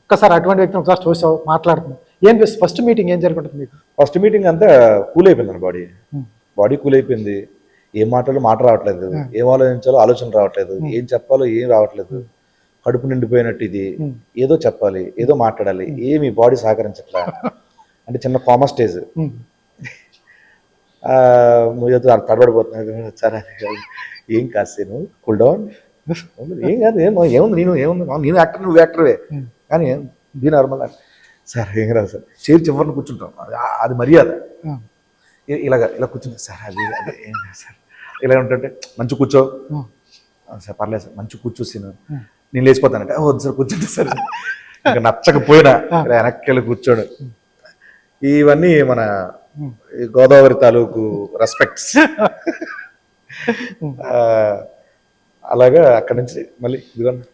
Speaker 2: ఒక్కసారి అటువంటి వ్యక్తిని ఒకసారి చూసావు మాట్లాడుతున్నావు ఏం ఫస్ట్ మీటింగ్ ఏం జరుగుతుంది మీకు?
Speaker 3: ఫస్ట్ మీటింగ్ అంతా కూల్ అయిపోయింది బాడీ కూల్ అయిపోయింది. ఏం మాటలు మాట రావట్లేదు, ఏం ఆలోచించాలో ఆలోచన రావట్లేదు, ఏం చెప్పాలో ఏం రావట్లేదు, కడుపు నిండిపోయినట్టు ఇది ఏదో చెప్పాలి ఏదో మాట్లాడాలి ఏమి బాడీ సహకరించట్లా అంటే చిన్న కామా స్టేజ్ తడబడిపోతున్నాడు. సరే ఏం కాసేను కూల్ డౌన్ ఏం కాదు ఏముంది నేను యాక్టర్ నువ్వు యాక్టర్వే కానీ బీ నార్మల్ సార్ ఏం రాదు సార్ చేరి చివరిని కూర్చుంటాం అది మర్యాద. ఇలా కూర్చుంటా సార్ అది ఏం కాదు సార్ ఇలా ఉంటుంటే మంచి కూర్చో సార్ పర్లేదు సార్ మంచి కూర్చోసి నేను లేచిపోతానంటే వద్దు సార్ కూర్చుంటే సార్ ఇంకా నచ్చకపోయినా వెనక్కి వెళ్ళి కూర్చోడు. ఇవన్నీ మన గోదావరి తాలూకు రెస్పెక్ట్స్. అలాగా అక్కడి నుంచి మళ్ళీ ఇదిగోండి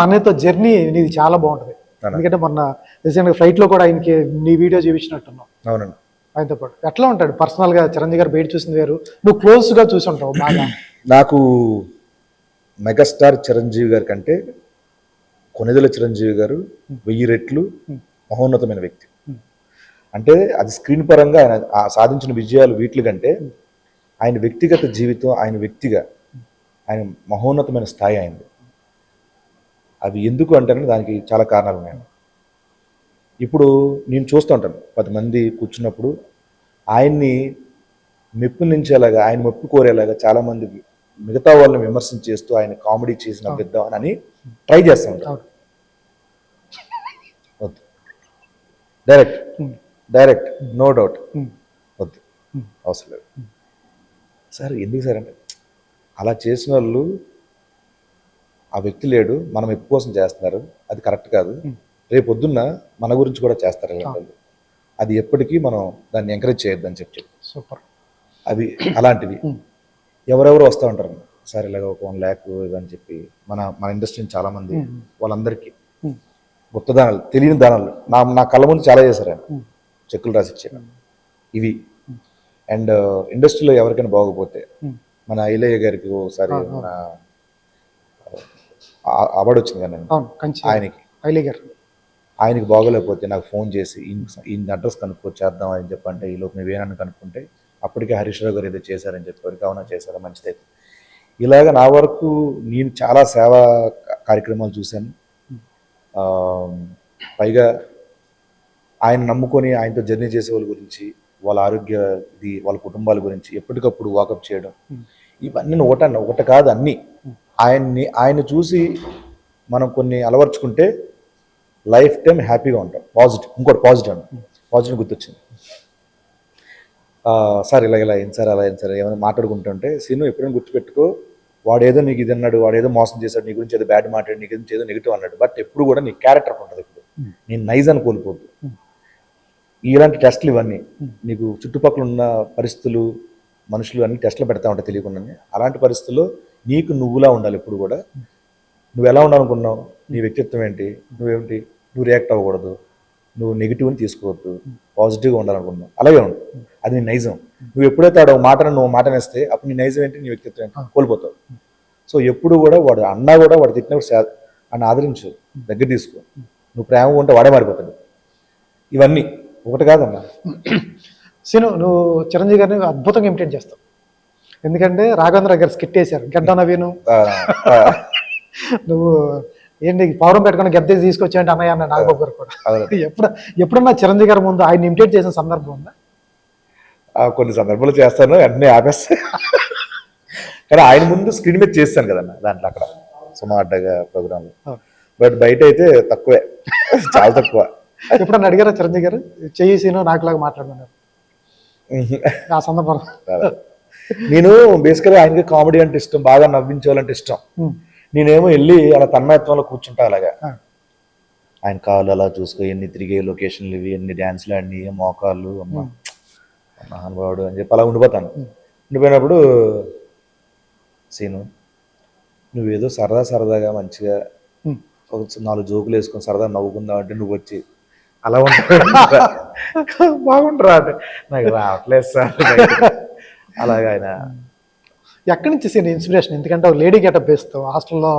Speaker 2: అన్నయ్యతో జర్నీ నీది చాలా బాగుంటుంది. ఎందుకంటే మొన్న రీసెంట్గా ఫ్లైట్లో కూడా ఆయనకి నీ వీడియో చూపించినట్టున్నావు.
Speaker 3: అవునండి.
Speaker 2: ఆయనతో పాటు ఎట్లా ఉంటాడు పర్సనల్గా? చిరంజీవి గారు బయట చూసింది వేరు, నువ్వు క్లోజ్గా చూసి ఉంటావు బాగా.
Speaker 3: నాకు మెగాస్టార్ చిరంజీవి గారి కంటే కొనిదెల చిరంజీవి గారు 1000 రెట్లు మహోన్నతమైన వ్యక్తి. అంటే అది స్క్రీన్ పరంగా ఆయన సాధించిన విజయాలు వీటి కంటే ఆయన వ్యక్తిగత జీవితం ఆయన వ్యక్తిగా ఆయన మహోన్నతమైన స్థాయి అయింది. అవి ఎందుకు అంటారని దానికి చాలా కారణాలు ఉన్నాయి. ఇప్పుడు నేను చూస్తూ ఉంటాను 10 మంది కూర్చున్నప్పుడు ఆయన్ని మెప్పునించేలాగా ఆయన మెప్పు కోరేలాగా చాలామంది మిగతా వాళ్ళని విమర్శించేస్తూ ఆయన కామెడీ చేసి నవ్విద్దామని ట్రై చేస్తూ ఉంటారు. వద్దు డైరెక్ట్ నో డౌట్ వద్దు అవసరం లేదు సార్. ఎందుకు సార్ అంటే అలా చేసిన వాళ్ళు ఆ వ్యక్తి లేడు, మనం ఎక్కువ కోసం చేస్తున్నారు, అది కరెక్ట్ కాదు. రేపు పొద్దున్న మన గురించి కూడా చేస్తారు వాళ్ళు, అది ఎప్పటికీ మనం దాన్ని ఎంకరేజ్ చేయొద్దని చెప్పి
Speaker 2: సూపర్.
Speaker 3: అవి అలాంటివి ఎవరెవరు వస్తూ ఉంటారు సార్ ఇలాగ ఒక 1 lakh ఇవని చెప్పి మన ఇండస్ట్రీని చాలామంది వాళ్ళందరికీ గుప్త దానాలు తెలియని దానాలు నా కళ్ళ ముందు చాలా చేశారు ఆయన, చెక్కులు రాసిచ్చారు ఇవి. అండ్ ఇండస్ట్రీలో ఎవరికైనా బాగోకపోతే మన ఐలయ్య గారికి ఒకసారి మన అవార్డు వచ్చింది కానీ ఆయనకి బాగోలేకపోతే నాకు ఫోన్ చేసి ఈ అడ్రస్ కనుక్కో చేద్దాం అని చెప్పంటే ఈ లోపు నువ్వేనని కనుక్కుంటే అప్పటికే హరీష్ రావు గారు ఏదో చేశారని చెప్పారు. కావున చేశారా మంచిదైతే. ఇలాగ నా వరకు నేను చాలా సేవా కార్యక్రమాలు చూశాను. పైగా ఆయన నమ్ముకొని ఆయనతో జర్నీ చేసే వాళ్ళ గురించి వాళ్ళ ఆరోగ్య వాళ్ళ కుటుంబాల గురించి ఎప్పటికప్పుడు వాకప్ చేయడం ఇవన్నీ ఒకటి కాదు అన్నీ. ఆయన చూసి మనం కొన్ని అలవర్చుకుంటే లైఫ్ టైం హ్యాపీగా ఉంటాం. ఇంకోటి పాజిటివ్ గుర్తొచ్చింది సార్ ఇలా ఏం సార్ అలా ఏం సార్ ఏమైనా మాట్లాడుకుంటుంటే సీను ఎప్పుడైనా గుర్తుపెట్టుకో వాడేదో నీకు ఇది అన్నాడు, వాడేదో మోసం చేశాడు, నీ గురించి ఏదో బ్యాడ్ మాట్లాడు, నీ గురించి ఏదో నెగిటివ్ అన్నాడు, బట్ ఎప్పుడు కూడా నీ క్యారెక్టర్ ఉంటుంది. ఇప్పుడు నేను నైజ్ అని కోల్పోద్దు. ఇలాంటి టెస్టులు ఇవన్నీ నీకు చుట్టుపక్కల ఉన్న పరిస్థితులు మనుషులు అన్ని టెస్టులు పెడతా ఉంటాయి తెలియకుండానే. అలాంటి పరిస్థితుల్లో నీకు నువ్వులా ఉండాలి. ఎప్పుడు కూడా నువ్వు ఎలా ఉండాలనుకున్నావు, నీ వ్యక్తిత్వం ఏంటి, నువ్వు రియాక్ట్ అవ్వకూడదు, నువ్వు నెగిటివ్ని తీసుకోవద్దు, పాజిటివ్గా ఉండాలనుకున్నావు అలాగే ఉండు. అది నీ నైజం. నువ్వు ఎప్పుడైతే నువ్వు మాట నేస్తే అప్పుడు నీ నైజం ఏంటి, నీ వ్యక్తిత్వం ఏంటి కోల్పోతావు. సో ఎప్పుడు కూడా వాడు అన్నా కూడా వాడు తిట్టినప్పుడు అని ఆదరించు, దగ్గర తీసుకో. నువ్వు ప్రేమగా ఉంటే వాడే మారిపోతాడు. ఇవన్నీ ఒకటి కాదన్నా.
Speaker 2: సీను నువ్వు చిరంజీవి గారిని అద్భుతంగా ఇమిటేట్ చేస్తావు. ఎందుకంటే రాఘవేంద్ర గారు స్కిట్ వేశారు గడ్డ నవీను, నువ్వు ఏంటి పౌరం పెట్టుకుని గద్దె తీసుకొచ్చాయంటే అన్నయ్య అన్న నాగబాబు గారు కూడా. ఎప్పుడన్నా చిరంజీవి గారి ముందు ఆయన ఇమిటేట్ చేసిన సందర్భం ఉందా?
Speaker 3: కొన్ని సందర్భాలు చేస్తాను, వెంటనే ఆపేస్తాను. కానీ ఆయన ముందు స్క్రీన్ మీద చేస్తాను కదన్న దాంట్లో అక్కడ సుమా అడ్డగా ప్రోగ్రాంలో. బట్ బయట అయితే తక్కువే, చాలా తక్కువ.
Speaker 2: ఎప్పుడన్నా అడిగారా చిరంజీవి గారు చెయ్యి సీను నాకులాగా మాట్లాడుతున్నారు ఆ సందర్భం?
Speaker 3: నేను బేసికల్గా ఆయనకి కామెడీ అంటే ఇష్టం, బాగా నవ్వించాలంటే ఇష్టం. నేనేమో వెళ్ళి అలా తన్మయత్వంలో కూర్చుంటా అలాగా. ఆయన కాళ్ళు అలా చూసుకో, ఎన్ని తిరిగే లొకేషన్లు ఇవి, ఎన్ని డ్యాన్స్లు ఆడిని, మోకాళ్ళు, అమ్మ మహానుభావుడు అని చెప్పి అలా ఉండిపోతాను. ఉండిపోయినప్పుడు సీను, నువ్వేదో సరదాగా మంచిగా ఒక 4 జోకులు వేసుకొని సరదా నవ్వుకుందాం అంటే నువ్వు వచ్చి అలా ఉంటాడు బాగుంటారా అంటే నాకు రావట్లేదు సార్ అలాగే ఆయన.
Speaker 2: ఎక్కడి నుంచి సీన్ ఇన్స్పిరేషన్? ఎందుకంటే ఒక లేడీ గెటప్ వేస్తావు హాస్టల్లో,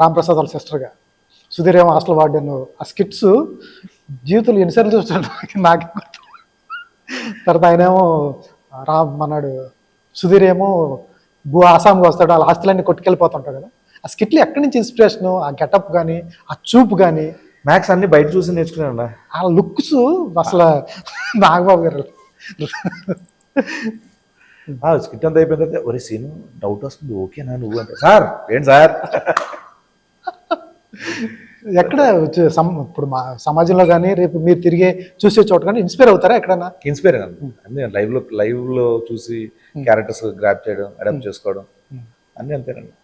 Speaker 2: రాంప్రసాద్ వాళ్ళ సిస్టర్గా, సుధీర్ ఏమో హాస్టల్ వార్డెన్. ఆ స్కిట్స్ జీవితంలో ఎన్నిసార్లు చూస్తాడు నాకు గుర్తు. తర్వాత ఆయన ఏమో అన్నాడు, సుధీర్ ఏమో ఆసాంగా వస్తాడు, వాళ్ళ ఆస్తులన్నీ కొట్టుకెళ్ళిపోతుంటాడు కదా. ఆ స్కిట్లు ఎక్కడి నుంచి ఇన్స్పిరేషను? ఆ గెటప్ కానీ, ఆ చూపు కానీ.
Speaker 3: మ్యాథ్స్ అన్ని బయట చూసి నేర్చుకున్నాను.
Speaker 2: ఆ లుక్స్ అసలు నాగబాబు గారు.
Speaker 3: స్కిట్ అంతా అయిపోయిన తర్వాత ఒరే సీను డౌట్ వస్తుంది, ఓకేనా నువ్వు అంటే, సార్ ఏంటి సార్.
Speaker 2: ఎక్కడ ఇప్పుడు మా సమాజంలో కానీ రేపు మీరు తిరిగే చూసే చోట కానీ ఇన్స్పైర్ అవుతారా ఎక్కడన్నా?
Speaker 3: ఇన్స్పైర్ అన్ని లైవ్లో చూసి క్యారెక్టర్స్ గ్రాప్ చేయడం, అడాప్ట్ చేసుకోవడం అన్నీ అంతేనండి.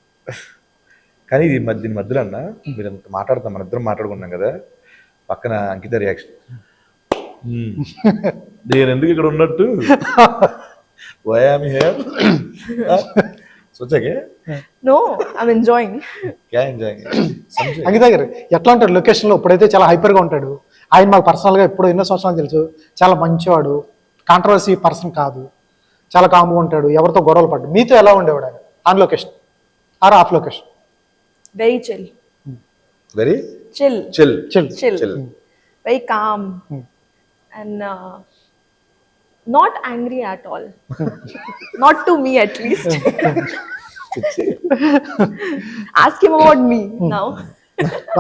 Speaker 3: కానీ దీని మధ్యలో అన్న మీరు అంత మాట్లాడతాం, మన ఇద్దరం మాట్లాడుకున్నాం కదా, పక్కన అంకిత రియాక్షన్, నేను ఎందుకు ఇక్కడ ఉన్నట్టు, వై యామ్ హియర్, సోచాకే
Speaker 1: No, I'm enjoying.
Speaker 3: క్యా ఎంజాయింగ్.
Speaker 2: అంకిత గారు ఎట్లా ఉంటాడు లొకేషన్లో? ఇప్పుడైతే చాలా హైపర్గా ఉంటాడు. ఆయన మాకు పర్సనల్గా ఎప్పుడో ఎన్నో సంవత్సరాలు తెలుసు. చాలా మంచివాడు, కాంట్రవర్సీ పర్సన్ కాదు, చాలా కామ్గా ఉంటాడు, ఎవరితో గొడవలు పడ్డు. మీతో ఎలా ఉండేవాడు ఆయన on location or of location?
Speaker 1: Very chill.
Speaker 3: Very
Speaker 1: Chill.
Speaker 3: Chill.
Speaker 1: Chill. Very calm. And not angry at all. Not to me at least. Ask him about me now.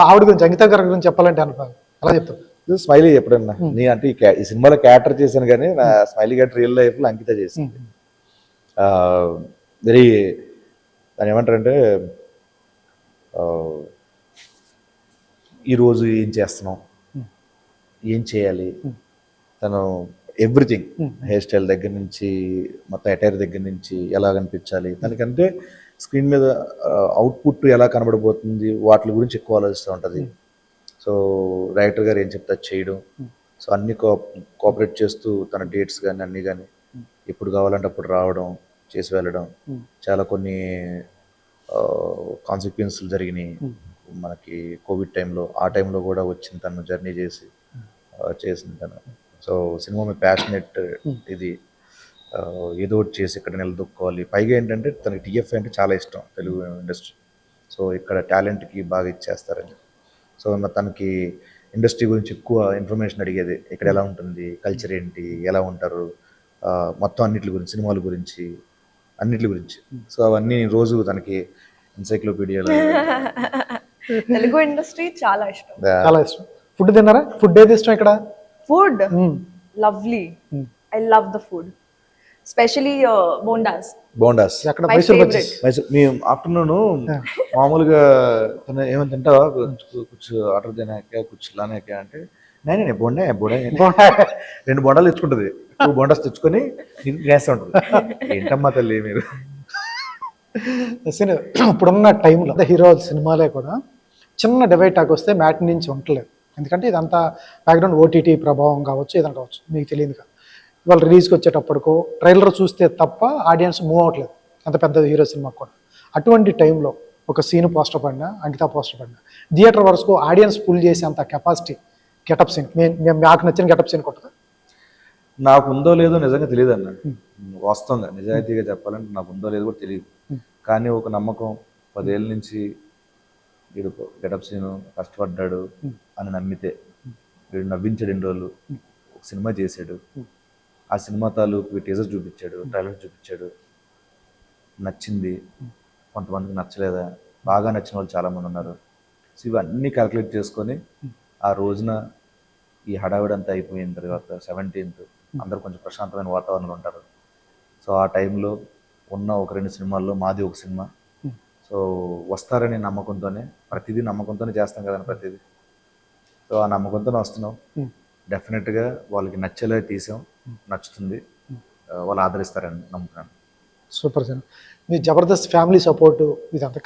Speaker 2: ఆవిడ గురించి, అంకిత గారి గురించి చెప్పాలంటే అనుభవం అలా చెప్తాను.
Speaker 3: స్మైలీ ఎప్పుడన్నా నీ అంటే ఈ సినిమాలో క్యారెక్టర్ చేశాను కానీ నా స్మైలీ క్యారెక్టర్ రియల్ లైఫ్లో అంకిత చేసింది. వెరీ దాని ఏమంటారంటే, ఈరోజు ఏం చేస్తున్నాం, ఏం చేయాలి, తను ఎవ్రీథింగ్, హెయిర్ స్టైల్ దగ్గర నుంచి మొత్తం అటైర్ దగ్గర నుంచి ఎలా కనిపించాలి తనకంటే, స్క్రీన్ మీద అవుట్పుట్ ఎలా కనబడిపోతుంది వాటి గురించి ఎక్కువ ఆలోచిస్తూ ఉంటుంది. సో డైరెక్టర్ గారు ఏం చెప్తే చేయడం, సో అన్ని కోఆపరేట్ చేస్తూ తన డేట్స్ కానీ అన్నీ కానీ ఎప్పుడు కావాలంటే అప్పుడు రావడం, చేసి వెళ్ళడం. చాలా కొన్ని కాన్సిక్వెన్స్లు జరిగినాయి మనకి కోవిడ్ టైంలో. ఆ టైంలో కూడా వచ్చింది తను జర్నీ చేసి చేసింది తను. సో సినిమా మీద ప్యాషనెట్, ఇది ఏదో ఒకటి చేసి ఇక్కడ నిలదొక్కోవాలి. పైగా ఏంటంటే తనకి టీఎఫ్ఐ అంటే చాలా ఇష్టం, తెలుగు ఇండస్ట్రీ. సో ఇక్కడ టాలెంట్కి బాగా ఇచ్చేస్తారని. సో తనకి ఇండస్ట్రీ గురించి ఎక్కువ ఇన్ఫర్మేషన్ అడిగేది, ఇక్కడ ఎలా ఉంటుంది, కల్చర్ ఏంటి, ఎలా ఉంటారు, మొత్తం అన్నిటి గురించి, సినిమాల గురించి, అన్నిటి గురించి. సో అవన్నీ రోజు తనకి ఎన్సైక్లోపీడియాలో.
Speaker 1: తెలుగు ఇండస్ట్రీ చాలా ఇష్టం.
Speaker 2: చాలా ఇష్టం. ఫుడ్ తిన్నారా? ఫుడ్ ఏది ఇష్టం ఇక్కడ?
Speaker 1: Food, lovely. I love the food, especially bondas.
Speaker 3: Bondas
Speaker 2: ఎక్కడ?
Speaker 1: My
Speaker 2: Mysore
Speaker 1: favorite.
Speaker 2: బజ్జీస్.
Speaker 3: మేము ఆఫ్టర్నూన్ మామూలుగా తను ఏమైనా తింటావా, కుచ్చు ఆర్డర్ దేనాక కుచ్చు లానాక అంటే, నేనే బోండా 2 బొండాలు తెచ్చుకుంటుంది, 2 బొండాస్ తెచ్చుకొని వేస్తూ ఉంటుంది. ఏంటమ్మా తల్లి మీరు.
Speaker 2: ఇప్పుడున్న టైంలో హీరో సినిమాలే కూడా చిన్న డివైడ్ టాక్ వస్తే మ్యాట్ నుంచి ఉండలేదు. ఎందుకంటే ఇదంతా బ్యాక్గ్రౌండ్ ఓటీటీ ప్రభావం కావచ్చు, ఏదైనా కావచ్చు, మీకు తెలియదు కదా. ఇవాళ రిలీజ్కి వచ్చేటప్పటికో ట్రైలర్ చూస్తే తప్ప ఆడియన్స్ మూవ్ అవ్వట్లేదు, అంత పెద్ద హీరో సినిమాకి కూడా. అటువంటి టైంలో ఒక సీన్ పోస్టర్ పడినా, అంకిత పోస్టర్ పడినా, థియేటర్ వరకు ఆడియన్స్ పుల్ చేసే అంత కెపాసిటీ గెటప్ సీన్, నాకు నచ్చిన గెటప్ సీన్ కొట్టదా?
Speaker 3: నాకు ఉందో లేదో నిజంగా తెలియదు అన్న, వాస్తవంగా నిజాయితీగా చెప్పాలంటే నాకు ఉందో లేదో కూడా తెలియదు. కానీ ఒక నమ్మకం, 10 ఏళ్ళ నుంచి వీడు గెటప్ సీను కష్టపడ్డాడు అని నమ్మితే, వీడు నవ్వించాడు 2 రోజులు, ఒక సినిమా చేశాడు, ఆ సినిమా తాలూకు టీజర్ చూపించాడు, ట్రైలర్ చూపించాడు, నచ్చింది, కొంతమందికి నచ్చలేదా, బాగా నచ్చిన వాళ్ళు చాలామంది ఉన్నారు. సో ఇవన్నీ క్యాలిక్యులేట్ చేసుకొని ఆ రోజున ఈ హడావిడంతా అయిపోయిన తర్వాత 17th అందరూ కొంచెం ప్రశాంతమైన వాతావరణంలో ఉంటారు. సో ఆ టైంలో ఉన్న ఒక 2 సినిమాల్లో మాది ఒక సినిమా. సో వస్తారనే నమ్మకంతోనే, ప్రతిదీ నమ్మకంతోనే చేస్తాం కదండి ప్రతిదీ. సో ఆ నమ్మకంతోనే వస్తున్నాం. డెఫినెట్గా వాళ్ళకి నచ్చేలా తీసాం, నచ్చుతుంది, వాళ్ళు ఆదరిస్తారని నమ్ముతున్నాను.
Speaker 2: Super sir. మీ జబర్దస్త్ ఫ్యామిలీ సపోర్టు ఇదంతా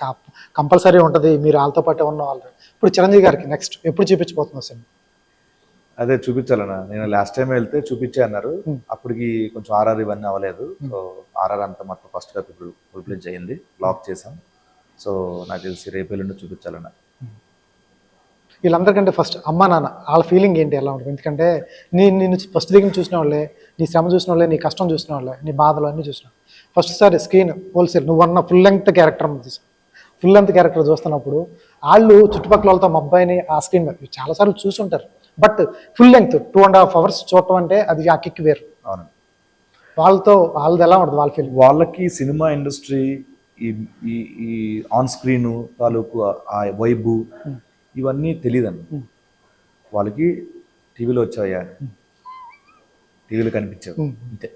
Speaker 2: కంపల్సరీ ఉంటుంది, మీరు వాళ్ళతో పాటే ఉన్న వాళ్ళు. ఇప్పుడు చిరంజీవి గారికి నెక్స్ట్ ఎప్పుడు చూపించబోతున్నారు సినిమా?
Speaker 3: అదే చూపించాలన్నా, నేను లాస్ట్ టైం వెళ్తే చూపించే అన్నారు, అప్పటికి కొంచెం ఆర్ఆర్ ఇవన్నీ అవ్వలేదు. సో ఆర్ఆర్ అంతా మొత్తం ఫస్ట్ కాపీ ఇప్పుడు ఫుల్ ప్లేజ్ అయ్యింది, లాక్ చేసాం. సో నాకు తెలిసి రేపు ఎల్లుండి చూపించాలన్నా.
Speaker 2: వీళ్ళందరికంటే ఫస్ట్ అమ్మా నాన్న వాళ్ళ ఫీలింగ్ ఏంటి, ఎలా ఉంటుంది? ఎందుకంటే నేను ఫస్ట్ దగ్గర చూసిన వాళ్ళే, నీ శ్రమ చూసిన వాళ్ళే, నీ కష్టం చూసిన వాళ్ళే, నీ బాధలు అన్నీ చూసిన. ఫస్ట్ సారి స్క్రీన్ హోల్సేల్ నువ్వు అన్న ఫుల్ లెంగ్త్ క్యారెక్టర్ తీసావు. ఫుల్ లెంగ్త్ క్యారెక్టర్ చూస్తున్నప్పుడు వాళ్ళు చుట్టుపక్కల వాళ్ళతో మా అబ్బాయిని ఆ స్క్రీన్ చాలాసార్లు చూసుంటారు, బట్ ఫుల్ లెంగ్త్ 2.5 hours చూడటం అంటే అది ఆ కిక్ వేరు.
Speaker 3: అవును,
Speaker 2: వాళ్ళది ఎలా ఉంటుంది వాళ్ళ ఫీలింగ్?
Speaker 3: వాళ్ళకి సినిమా ఇండస్ట్రీ ఈ ఈ ఈ ఆన్ స్క్రీన్ తాలూకు ఆ వైబు ఇవన్నీ తెలియదండి వాళ్ళకి. టీవీలో వచ్చాయా, టీవీలో కనిపించావు అంతే.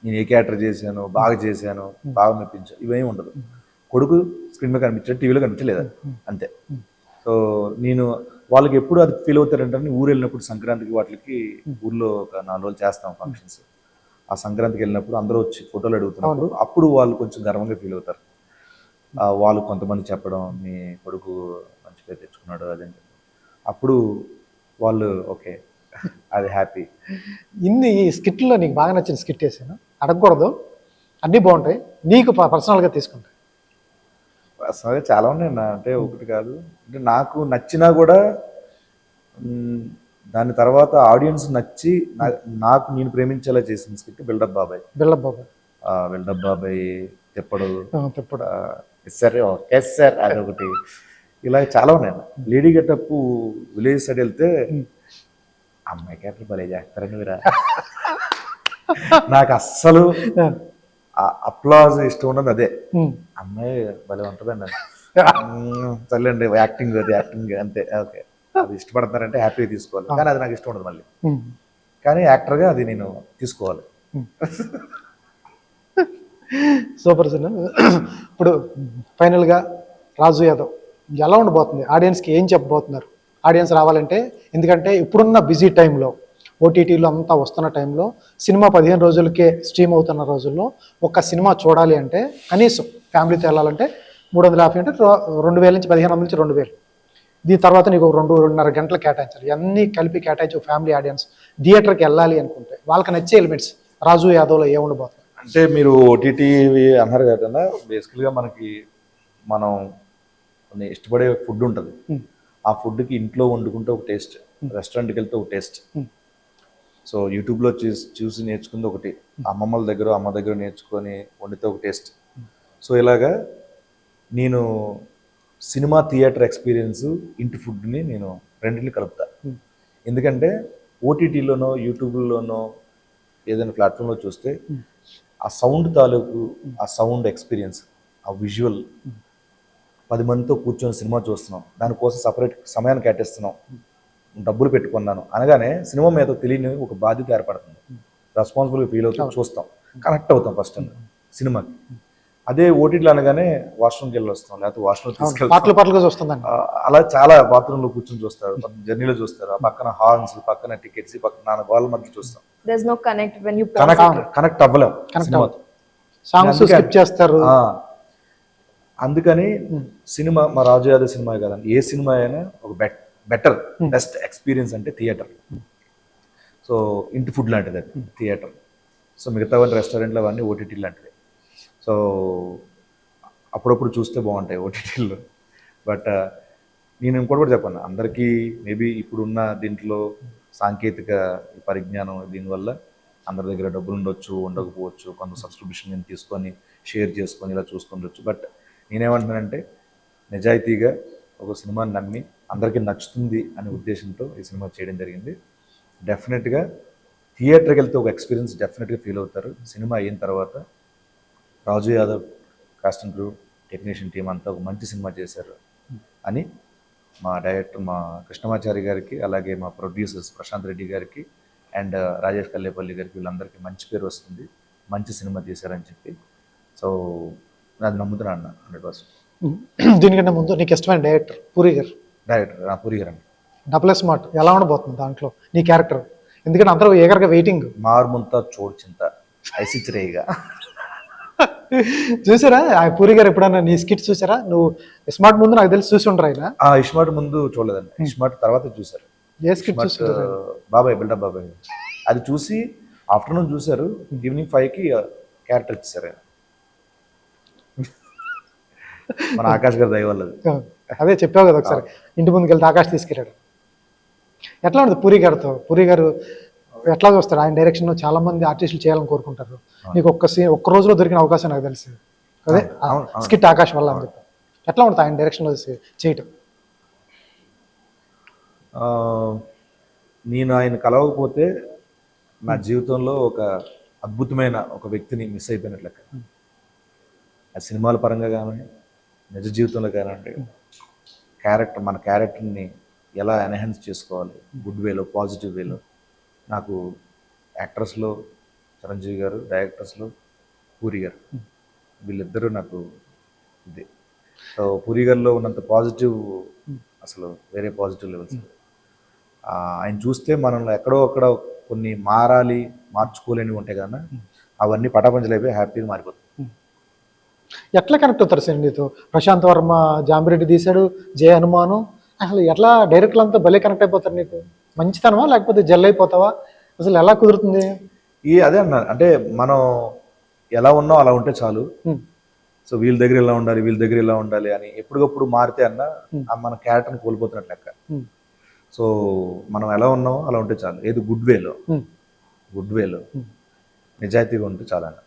Speaker 3: నేను ఏ క్యారెక్టర్ చేశాను, బాగా చేశాను, బాగా మెప్పించాను, ఇవేమీ ఉండదు. కొడుకు స్క్రీన్ మీద కనిపించాడు, టీవీలో కనిపించలేదా అంతే. సో నేను వాళ్ళకి ఎప్పుడు అది ఫీల్ అవుతారంటే, ఊరు వెళ్ళినప్పుడు సంక్రాంతికి వాటికి ఊర్లో ఒక 4 రోజులు చేస్తాం ఫంక్షన్స్. ఆ సంక్రాంతికి వెళ్ళినప్పుడు అందరూ వచ్చి ఫోటోలు అడుగుతున్నప్పుడు అప్పుడు వాళ్ళు కొంచెం గర్వంగా ఫీల్ అవుతారు. వాళ్ళు కొంతమంది చెప్పడం, మీ కొడుకు మంచి పేరు తెచ్చుకున్నాడు అదేంటి, అప్పుడు వాళ్ళు ఓకే అది హ్యాపీ.
Speaker 2: ఇన్ని స్కిట్లో నీకు బాగా నచ్చిన స్కిట్ వేసాను అడగకూడదు, అన్నీ బాగుంటాయి, నీకు పర్సనల్గా తీసుకుంటాయి.
Speaker 3: అసలు చాలా ఉన్నాయి అన్న, అంటే ఒకటి కాదు, అంటే నాకు నచ్చినా కూడా దాని తర్వాత ఆడియన్స్ నచ్చి నాకు నేను ప్రేమించేలా చేసిన స్కిట్ బిల్డప్ బాబాయ్. బిల్డప్ బాబాయ్ తిప్పడు సార్, ఎస్ సార్ అదొకటి. ఇలా చాలా ఉన్నాయి. లేడీ గెటప్ విలేజ్ సైడ్ వెళ్తే అమ్మాయి క్యారెక్టర్ భలే చేస్తారని మీరా, నాకు అస్సలు అప్లాజ్ ఇష్టం ఉన్నది అదే. అమ్మాయి భలే ఉంటుందండి, చల్లండి యాక్టింగ్, అది యాక్టింగ్ అంతే. ఓకే, అది ఇష్టపడుతున్నారంటే హ్యాపీగా తీసుకోవాలి, కానీ అది నాకు ఇష్టం ఉండదు మళ్ళీ. కానీ యాక్టర్గా అది నేను తీసుకోవాలి.
Speaker 2: Super sir. ఇప్పుడు ఫైనల్గా రాజు యాదవ్ ఎలా ఉండబోతుంది, ఆడియన్స్కి ఏం చెప్పబోతున్నారు? ఆడియన్స్ రావాలంటే, ఎందుకంటే ఇప్పుడున్న బిజీ టైంలో ఓటీటీలో అంతా వస్తున్న టైంలో సినిమా 15 రోజులకే స్ట్రీమ్ అవుతున్న రోజుల్లో ఒక సినిమా చూడాలి అంటే కనీసం ఫ్యామిలీతో వెళ్ళాలంటే 350 అంటే 2000 నుంచి 1500 నుంచి 2000. దీని తర్వాత నీకు 2-2.5 గంటలు కేటాయించాలి. ఇవన్నీ కలిపి కేటాయించి ఫ్యామిలీ ఆడియన్స్ థియేటర్కి వెళ్ళాలి అనుకుంటే వాళ్ళకి నచ్చే ఎలిమెంట్స్ రాజు యాదవ్లో ఏముండబోతుంది?
Speaker 3: అంటే మీరు ఓటీటీ అన్నారు కదన్నా, బేసికల్గా మనం ఇష్టపడే ఫుడ్ ఉంటుంది. ఆ ఫుడ్కి ఇంట్లో వండుకుంటే ఒక టేస్ట్, రెస్టారెంట్కి వెళ్తే ఒక టేస్ట్. సో యూట్యూబ్లో చూసి నేర్చుకుంది ఒకటి, అమ్మ దగ్గర నేర్చుకొని వండితే ఒక టేస్ట్. సో ఇలాగా నేను సినిమా థియేటర్ ఎక్స్పీరియన్స్, ఇంటి ఫుడ్ని నేను రెండింటిని కలుపుతా. ఎందుకంటే ఓటీటీలోనో యూట్యూబ్లోనో ఏదైనా ప్లాట్ఫామ్లో చూస్తే ఆ సౌండ్ తాలూకు, ఆ సౌండ్ ఎక్స్పీరియన్స్, ఆ విజువల్, 10 మందితో కూర్చొని సినిమా చూస్తున్నాం, దానికోసం సపరేట్ సమయాన్ని కేటాయిస్తున్నాం, డబ్బులు పెట్టుకున్నాను అనగానే సినిమా మీద తెలియని ఒక బాధ్యత ఏర్పడుతుంది. రెస్పాన్సిబుల్గా ఫీల్ అవుతాం, చూస్తాం, కనెక్ట్ అవుతాం ఫస్ట్ సినిమాకి. అదే ఓటీటీలో అనగానే వాష్రూమ్కి వెళ్ళి వస్తాం, లేకపోతే వాష్రూమ్ తీసుకెళ్తాం, అలా చాలా బాత్రూంలో కూర్చొని చూస్తారు, జర్నీలో చూస్తారు, ఆ పక్కన హార్న్స్, పక్కన టికెట్స్, పక్కన 4 వాళ్ళ మధ్య చూస్తాం. కనెక్ట్ అవ్వలేం సినిమాతో,
Speaker 2: సాంగ్స్ స్కిప్ చేస్తారు.
Speaker 3: అందుకని సినిమా, మా రాజు యాదవ్ సినిమా కదండి, ఏ సినిమా అయినా ఒక బెటర్ బెస్ట్ ఎక్స్పీరియన్స్ అంటే థియేటర్. సో ఇంటి ఫుడ్ లాంటిది అది థియేటర్. సో మిగతావన్నీ రెస్టారెంట్లు అవన్నీ ఓటీటీ లాంటివి. సో అప్పుడప్పుడు చూస్తే బాగుంటాయి ఓటీటీలో. బట్ నేను ఇంకోటి కూడా చెప్పాను, అందరికీ మేబీ ఇప్పుడున్న దీంట్లో సాంకేతిక పరిజ్ఞానం దీనివల్ల అందరి దగ్గర డబ్బులు ఉండొచ్చు, ఉండకపోవచ్చు, కొంత సబ్స్క్రిప్షన్ నేను తీసుకొని షేర్ చేసుకొని ఇలా చూసుకుండొచ్చు. బట్ నేనేమంటున్నానంటే, నిజాయితీగా ఒక సినిమాని నమ్మి అందరికీ నచ్చుతుంది అనే ఉద్దేశంతో ఈ సినిమా చేయడం జరిగింది. డెఫినెట్గా థియేటర్కి వెళ్తే ఒక ఎక్స్పీరియన్స్ డెఫినెట్గా ఫీల్ అవుతారు. సినిమా అయిన తర్వాత Raju Yadav cast and crew, technician team అంతా ఒక మంచి సినిమా చేశారు అని మా డైరెక్టర్ మా కృష్ణమాచారి గారికి, అలాగే మా ప్రొడ్యూసర్స్ ప్రశాంత్ రెడ్డి గారికి అండ్ రాజేష్ కల్లేపల్లి గారికి, వీళ్ళందరికీ మంచి పేరు వస్తుంది, మంచి సినిమా చేశారని చెప్పి. సో అది నమ్ముతున్నాను 100%.
Speaker 2: దీనికంటే ముందు నీకు ఇష్టమైన డైరెక్టర్ పూరి గారు
Speaker 3: అండి.
Speaker 2: డబుల్ స్మార్ట్ ఎలా ఉండబోతుంది దాంట్లో నీ క్యారెక్టర్? ఎందుకంటే అందరూ ఏగర్గా వెయిటింగ్.
Speaker 3: మార్ముంతా చోడు చింత ఐసిచ్చిరేయిగా
Speaker 2: చూసారా ఆ పూరి గారు ఎప్పుడన్నా నీ స్కిట్ చూసారా? నువ్వు స్మార్ట్ ముందు నాకు తెలిసి చూసి ఉంటారు ఆయన.
Speaker 3: ఆ ఇస్మార్ట్ ముందు చూడలేదండి, ఇస్మార్ట్ తర్వాత చూసారు.
Speaker 2: ఏ స్కిట్
Speaker 3: ఇస్మార్ట్
Speaker 2: చూస్తుంటారు?
Speaker 3: బాబాయ్ బిల్డప్ బాబాయ్ అది చూసి ఆఫ్టర్నూన్ చూసారు, ఈవినింగ్ 5కి క్యారెక్టర్ ఇచ్చారు ఆయన. మన ఆకాష్ గారి దయ వల్ల.
Speaker 2: అదే చెప్పావు కదా ఒకసారి, ఇంటి ముందుకు వెళ్తే ఆకాష్ తీసుకెళ్ళాడు. ఎట్లా ఉంటుంది పూరి గారితో? పూరి గారు ఎట్లా చూస్తారు? ఆయన డైరెక్షన్ చాలా మంది ఆర్టిస్టులు చేయాలని కోరుకుంటారు. నీకు ఒక్క రోజులో దొరికిన అవకాశం నాకు తెలిసి అదే స్కిట్ ఆకాష్ వల్ల అని చెప్పి. ఎట్లా ఉంటుంది ఆయన డైరెక్షన్లో చేయటం?
Speaker 3: నేను ఆయన కలవకపోతే నా జీవితంలో ఒక అద్భుతమైన ఒక వ్యక్తిని మిస్ అయిపోయినట్లు లెక్క. ఆ సినిమాల పరంగా కానీ నిజ జీవితంలో కానివ్వండి, మన క్యారెక్టర్ని ఎలా ఎన్హాన్స్ చేసుకోవాలి గుడ్ వేలో, పాజిటివ్ వేలో, నాకు యాక్టర్స్లో చిరంజీవి గారు, డైరెక్టర్స్లో పూరి గారు, వీళ్ళిద్దరూ నాకు ఇది. సో పూరి గారిలో ఉన్నంత పాజిటివ్ అసలు వేరే పాజిటివ్ లెవెల్స్. ఆయన చూస్తే మనల్ని ఎక్కడో అక్కడ కొన్ని మార్చుకోలేనివి ఉంటాయి కదా, అవన్నీ పటాపంచలైపోయి హ్యాపీగా మారిపోతాయి.
Speaker 2: ఎట్లా కనెక్ట్ అవుతారు సార్ నీతో? ప్రశాంత్ వర్మ జాంబిరెడ్డి తీశాడు, జయ హనుమాను, అసలు ఎట్లా డైరెక్టర్లు అంతా భలే కనెక్ట్ అయిపోతారు నీకు? మంచితనమా లేకపోతే జల్ అయిపోతావా? అసలు ఎలా కుదురుతుంది?
Speaker 3: అదే అన్నా, అంటే మనం ఎలా ఉన్నాం అలా ఉంటే చాలు. సో వీళ్ళ దగ్గర ఇలా ఉండాలి, వీళ్ళ దగ్గర ఇలా ఉండాలి అని ఎప్పటికప్పుడు మారితే మన క్యారెక్టర్ని కోల్పోతున్నట్లు లెక్క. సో మనం ఎలా ఉన్నామో అలా ఉంటే చాలు, ఏది గుడ్ వేలో నిజాయితీగా ఉంటే చాలా అన్న.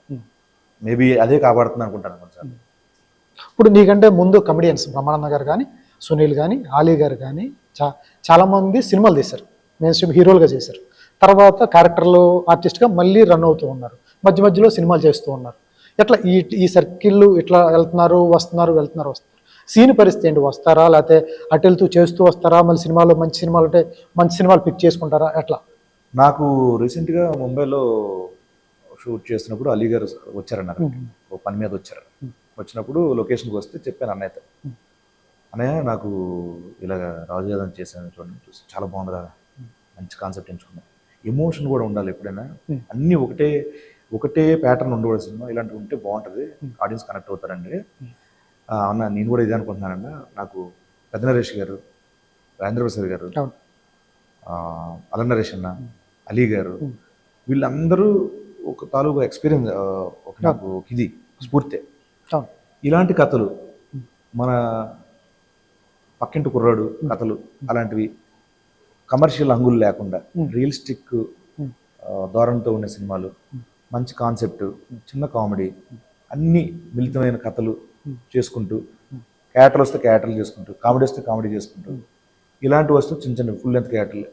Speaker 3: మేబీ అదే కాపాడుతుంది అనుకుంటాను కొన్నిసార్లు.
Speaker 2: ఇప్పుడు నీకంటే ముందు కమెడియన్స్ బ్రహ్మానంద గారు కానీ, సునీల్ కానీ, ఆలీ గారు కానీ చాలామంది సినిమాలు తీశారు, మెయిన్ స్ట్రీమ్ హీరోలుగా చేశారు. తర్వాత క్యారెక్టర్లు ఆర్టిస్ట్గా మళ్ళీ రన్ అవుతూ ఉన్నారు, మధ్య మధ్యలో సినిమాలు చేస్తూ ఉన్నారు. ఎట్లా ఈ సర్కిల్ ఇట్లా వస్తున్నారు వెళ్తున్నారు. సీన్ పరిస్థితి ఏంటి? వస్తారా లేకపోతే అటు వెళ్తూ చేస్తూ వస్తారా? మళ్ళీ సినిమాలో మంచి సినిమాలు ఉంటే మంచి సినిమాలు పిక్ చేసుకుంటారా? ఎట్లా?
Speaker 3: నాకు రీసెంట్గా ముంబైలో షూట్ చేస్తున్నప్పుడు అలీ గారు వచ్చారన్నారు, ఓ పని మీద వచ్చారు. వచ్చినప్పుడు లొకేషన్కి వస్తే చెప్పాను అన్నయ్యతో, అన్నయ్య నాకు ఇలాగ రాజు యాదవ్ చేశాను చూడండి, చూసి చాలా బాగుంది కదా, మంచి కాన్సెప్ట్ ఎంచుకున్నాను. ఎమోషన్ కూడా ఉండాలి ఎప్పుడైనా, అన్నీ ఒకటే ప్యాటర్న్ ఉండకూడదు సినిమా, ఇలాంటివి ఉంటే బాగుంటుంది, ఆడియన్స్ కనెక్ట్ అవుతారండి. అన్న నేను కూడా ఇదే అనుకుంటున్నానన్న, నాకు పెద్ద నరేష్ గారు, రాజేంద్ర ప్రసాద్ గారు, అల నరేష్ అన్న, అలీ గారు, వీళ్ళందరూ ఒక తాలూకు ఎక్స్పీరియన్స్, నాకు ఇది స్ఫూర్తి. ఇలాంటి కథలు, మన పక్కింటి కుర్రాడు కథలు, అలాంటివి కమర్షియల్ హంగులు లేకుండా రియలిస్టిక్ ధోరణితో ఉండే సినిమాలు, మంచి కాన్సెప్ట్, చిన్న కామెడీ, అన్ని మిళితమైన కథలు చేసుకుంటూ, క్యారెక్టర్లు వస్తే క్యారెక్టర్లు చేసుకుంటూ, కామెడీ వస్తే కామెడీ చేసుకుంటూ, ఇలాంటి వస్తువు చిన్న ఫుల్ లెంత్ క్యారెక్టర్లు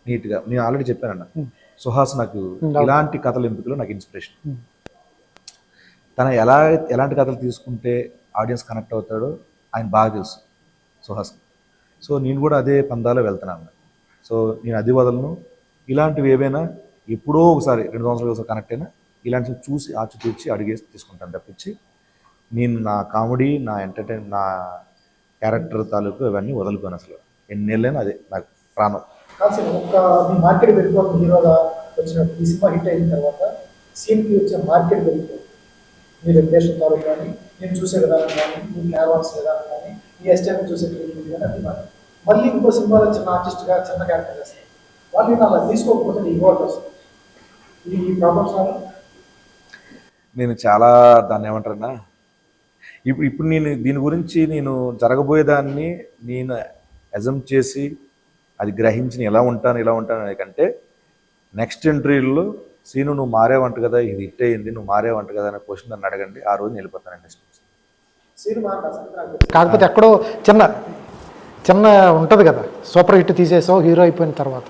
Speaker 3: నీట్గా. నేను ఆల్రెడీ చెప్పానన్న, సుహాస్ నాకు ఇలాంటి కథల ఎంపికలో నాకు ఇన్స్పిరేషన్. తన ఎలాంటి కథలు తీసుకుంటే ఆడియన్స్ కనెక్ట్ అవుతాడో ఆయన బాగా తెలుసు సుహాస్. సో నేను కూడా అదే పందాలో వెళ్తున్నాను. సో నేను అది వదలను, ఇలాంటివి ఏవైనా ఎప్పుడో ఒకసారి 2 సంవత్సరాలు ఒకసారి కనెక్ట్ అయినా ఇలాంటివి చూసి ఆచితూచి అడిగేసి తీసుకుంటాను తప్పించి నేను నా కామెడీ, నా నా క్యారెక్టర్ తాలూకు ఇవన్నీ వదులుకోను. అసలు ఎన్నేళ్ళైనా అదే నాకు ప్రాణం.
Speaker 2: మీ మార్కెట్ పెరిగిపోతుంది, హీరోగా వచ్చిన ఈ సినిమా హిట్ అయిన తర్వాత సీన్కి వచ్చే మార్కెట్ పెరిగిపోతుంది. మీ రెప్యుటేషన్ తాలూకు కానీ, నేను చూసే విధానం కానీ, మీ క్యారవాన్స్ విధానం కానీ, ఈ ఎస్టైల్ చూసే ట్రీట్మెంట్ కానీ అది మాట. మళ్ళీ ఇంకో సినిమాలో చిన్న ఆర్టిస్ట్గా చిన్న క్యారెక్టర్ చేస్తాను, వాళ్ళని అలా తీసుకోకపోతే నీ ఇవాల్వ్ వస్తుంది. ఈ ప్రాబ్లమ్స్
Speaker 3: నేను చాలా దాన్ని ఏమంటారన్నా, ఇప్పుడు నేను దీని గురించి నేను జరగబోయేదాన్ని నేను అజమ్ చేసి అది గ్రహించి ఇలా ఉంటాను అనే కంటే నెక్స్ట్ ఎంట్రీలో సీను నువ్వు మారేవంట కదా, ఇది హిట్ అయ్యింది, నువ్వు మారేవంట కదా అనే క్వశ్చన్ నన్ను అడగండి, ఆ రోజు వెళ్ళిపోతాను నెక్స్ట్. కాకపోతే
Speaker 2: ఎక్కడో చిన్న ఉంటుంది కదా, సూపర్ హిట్ తీసేసావు హీరో అయిపోయిన తర్వాత.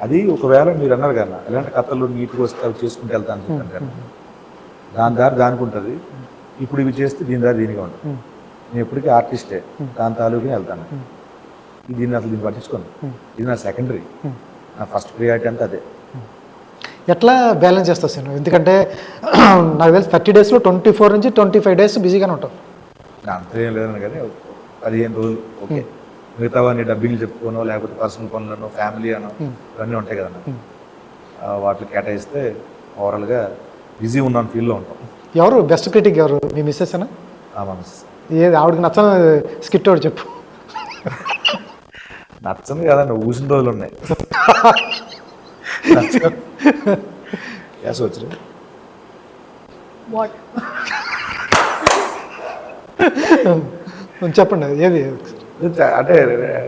Speaker 3: అది ఒకవేళ మీరు అన్నారు కదా ఇలాంటి కథలు నీట్గా వస్తే అవి చేసుకుంటూ వెళ్తాను చెప్పాను కదా, దాని దారి దానికి ఉంటుంది. ఇప్పుడు ఇవి చేస్తే దీని దారి దీనిగా ఉంటుంది. నేను ఎప్పటికీ ఆర్టిస్టే, దాని తాలూకే వెళ్తాను. దీన్ని పట్టించుకోను, ఇది నా సెకండరీ, నా ఫస్ట్ ప్రియారిటీ అంతా అదే.
Speaker 2: ఎట్లా బ్యాలెన్స్ చేస్తావు సార్? ఎందుకంటే నాకు తెలిసి 30 డేస్లో 24 నుంచి 25 డేస్ బిజీగానే ఉంటావు.
Speaker 3: అంతేం లేదని కానీ 15 రోజులు ఓకే, మిగతావన్నీ డబ్బింగ్లు చెప్పుకోనో లేకపోతే పర్సనల్ పనులను, ఫ్యామిలీ అనో ఇవన్నీ ఉంటాయి కదా, వాటికి కేటాయిస్తే ఓవరాల్గా బిజీ ఉన్నాను ఫీల్డ్లో ఉంటాం.
Speaker 2: ఎవరు బెస్ట్ క్రిటిక్ ఎవరు? మీ మిస్సెస్ అనా? ఏది ఆవిడకి నచ్చని స్కిట్ ఒకటి చెప్పు.
Speaker 3: నచ్చని కదా, నువ్వు ఊసిన రోజులు ఉన్నాయి. వచ్చి
Speaker 1: వాట్
Speaker 2: చెప్పండి ఏది?
Speaker 3: అంటే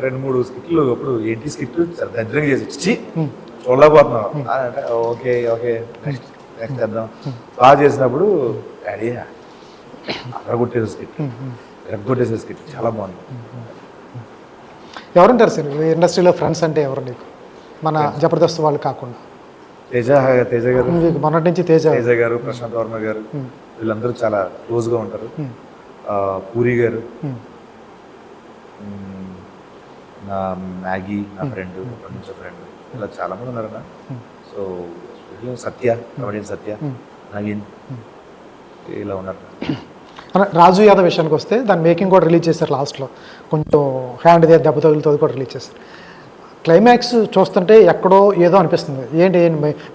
Speaker 3: 2-3 స్కిట్లు అప్పుడు ఏంటి స్కిట్ దరిద్రంగా చేసి చూడలేకపోతున్నాం. అంటే ఓకే ఓకే నెక్స్ట్ చేద్దాం. బాగా చేసినప్పుడు డాడీ అరగొట్టేసే స్కిట్ చాలా బాగుంది.
Speaker 2: ఎవరుంటారు సార్ ఇండస్ట్రీలో ఫ్రెండ్స్ అంటే ఎవరు నీకు, మన జబర్దస్త్ వాళ్ళు కాకుండా?
Speaker 3: తేజ గారు,
Speaker 2: మీకు మొన్నటి నుంచి తేజ
Speaker 3: గారు, ప్రశాంత్ వర్మ గారు, వీళ్ళందరూ చాలా క్లోజ్గా ఉంటారు. పూరి గారు, నా మ్యాగీ, నా ఫ్రెండ్, ఫ్రెండ్, ఇలా చాలా మంది ఉన్నారు అన్న. సో సత్య, కమెడియన్ సత్య, నవీన్, ఇలా ఉన్నారు.
Speaker 2: రాజు యాదవ్ విషయానికి వస్తే దాని మేకింగ్ కూడా రిలీజ్ చేశారు లాస్ట్లో, కొంచెం హ్యాండ్ దెబ్బ తగులుతుంది కూడా రిలీజ్ చేశారు. క్లైమాక్స్ చూస్తుంటే ఎక్కడో ఏదో అనిపిస్తుంది. ఏంటి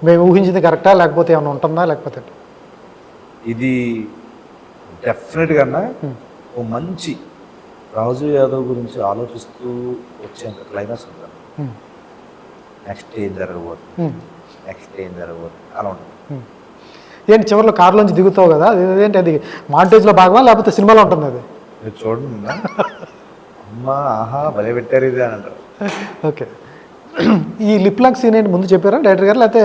Speaker 2: మేము ఊహించింది కరెక్టా లేకపోతే ఏమైనా ఉంటుందా లేకపోతే?
Speaker 3: ఇది డెఫినెట్గా ఓ మంచి రాజు యాదవ్ గురించి ఆలోచిస్తూ వచ్చేంత క్లైమాక్స్ ఉంటాను. నెక్స్ట్ ఏం జరగబోతుంది అలా ఉంటుంది.
Speaker 2: ఏంటి చివరిలో కారులోంచి దిగుతావు కదా, ఏంటి అది మాంటేజ్లో భాగమా లేకపోతే సినిమాలో ఉంటుంది అది?
Speaker 3: మీరు చూడండి, అమ్మా ఆహా భలే పెట్టారు ఇది అని అంటారు.
Speaker 2: ఓకే. ఈ లిప్ లాక్ సీన్ ఏంటి ముందు చెప్పారా డైరెక్టర్ గారు, లేకపోతే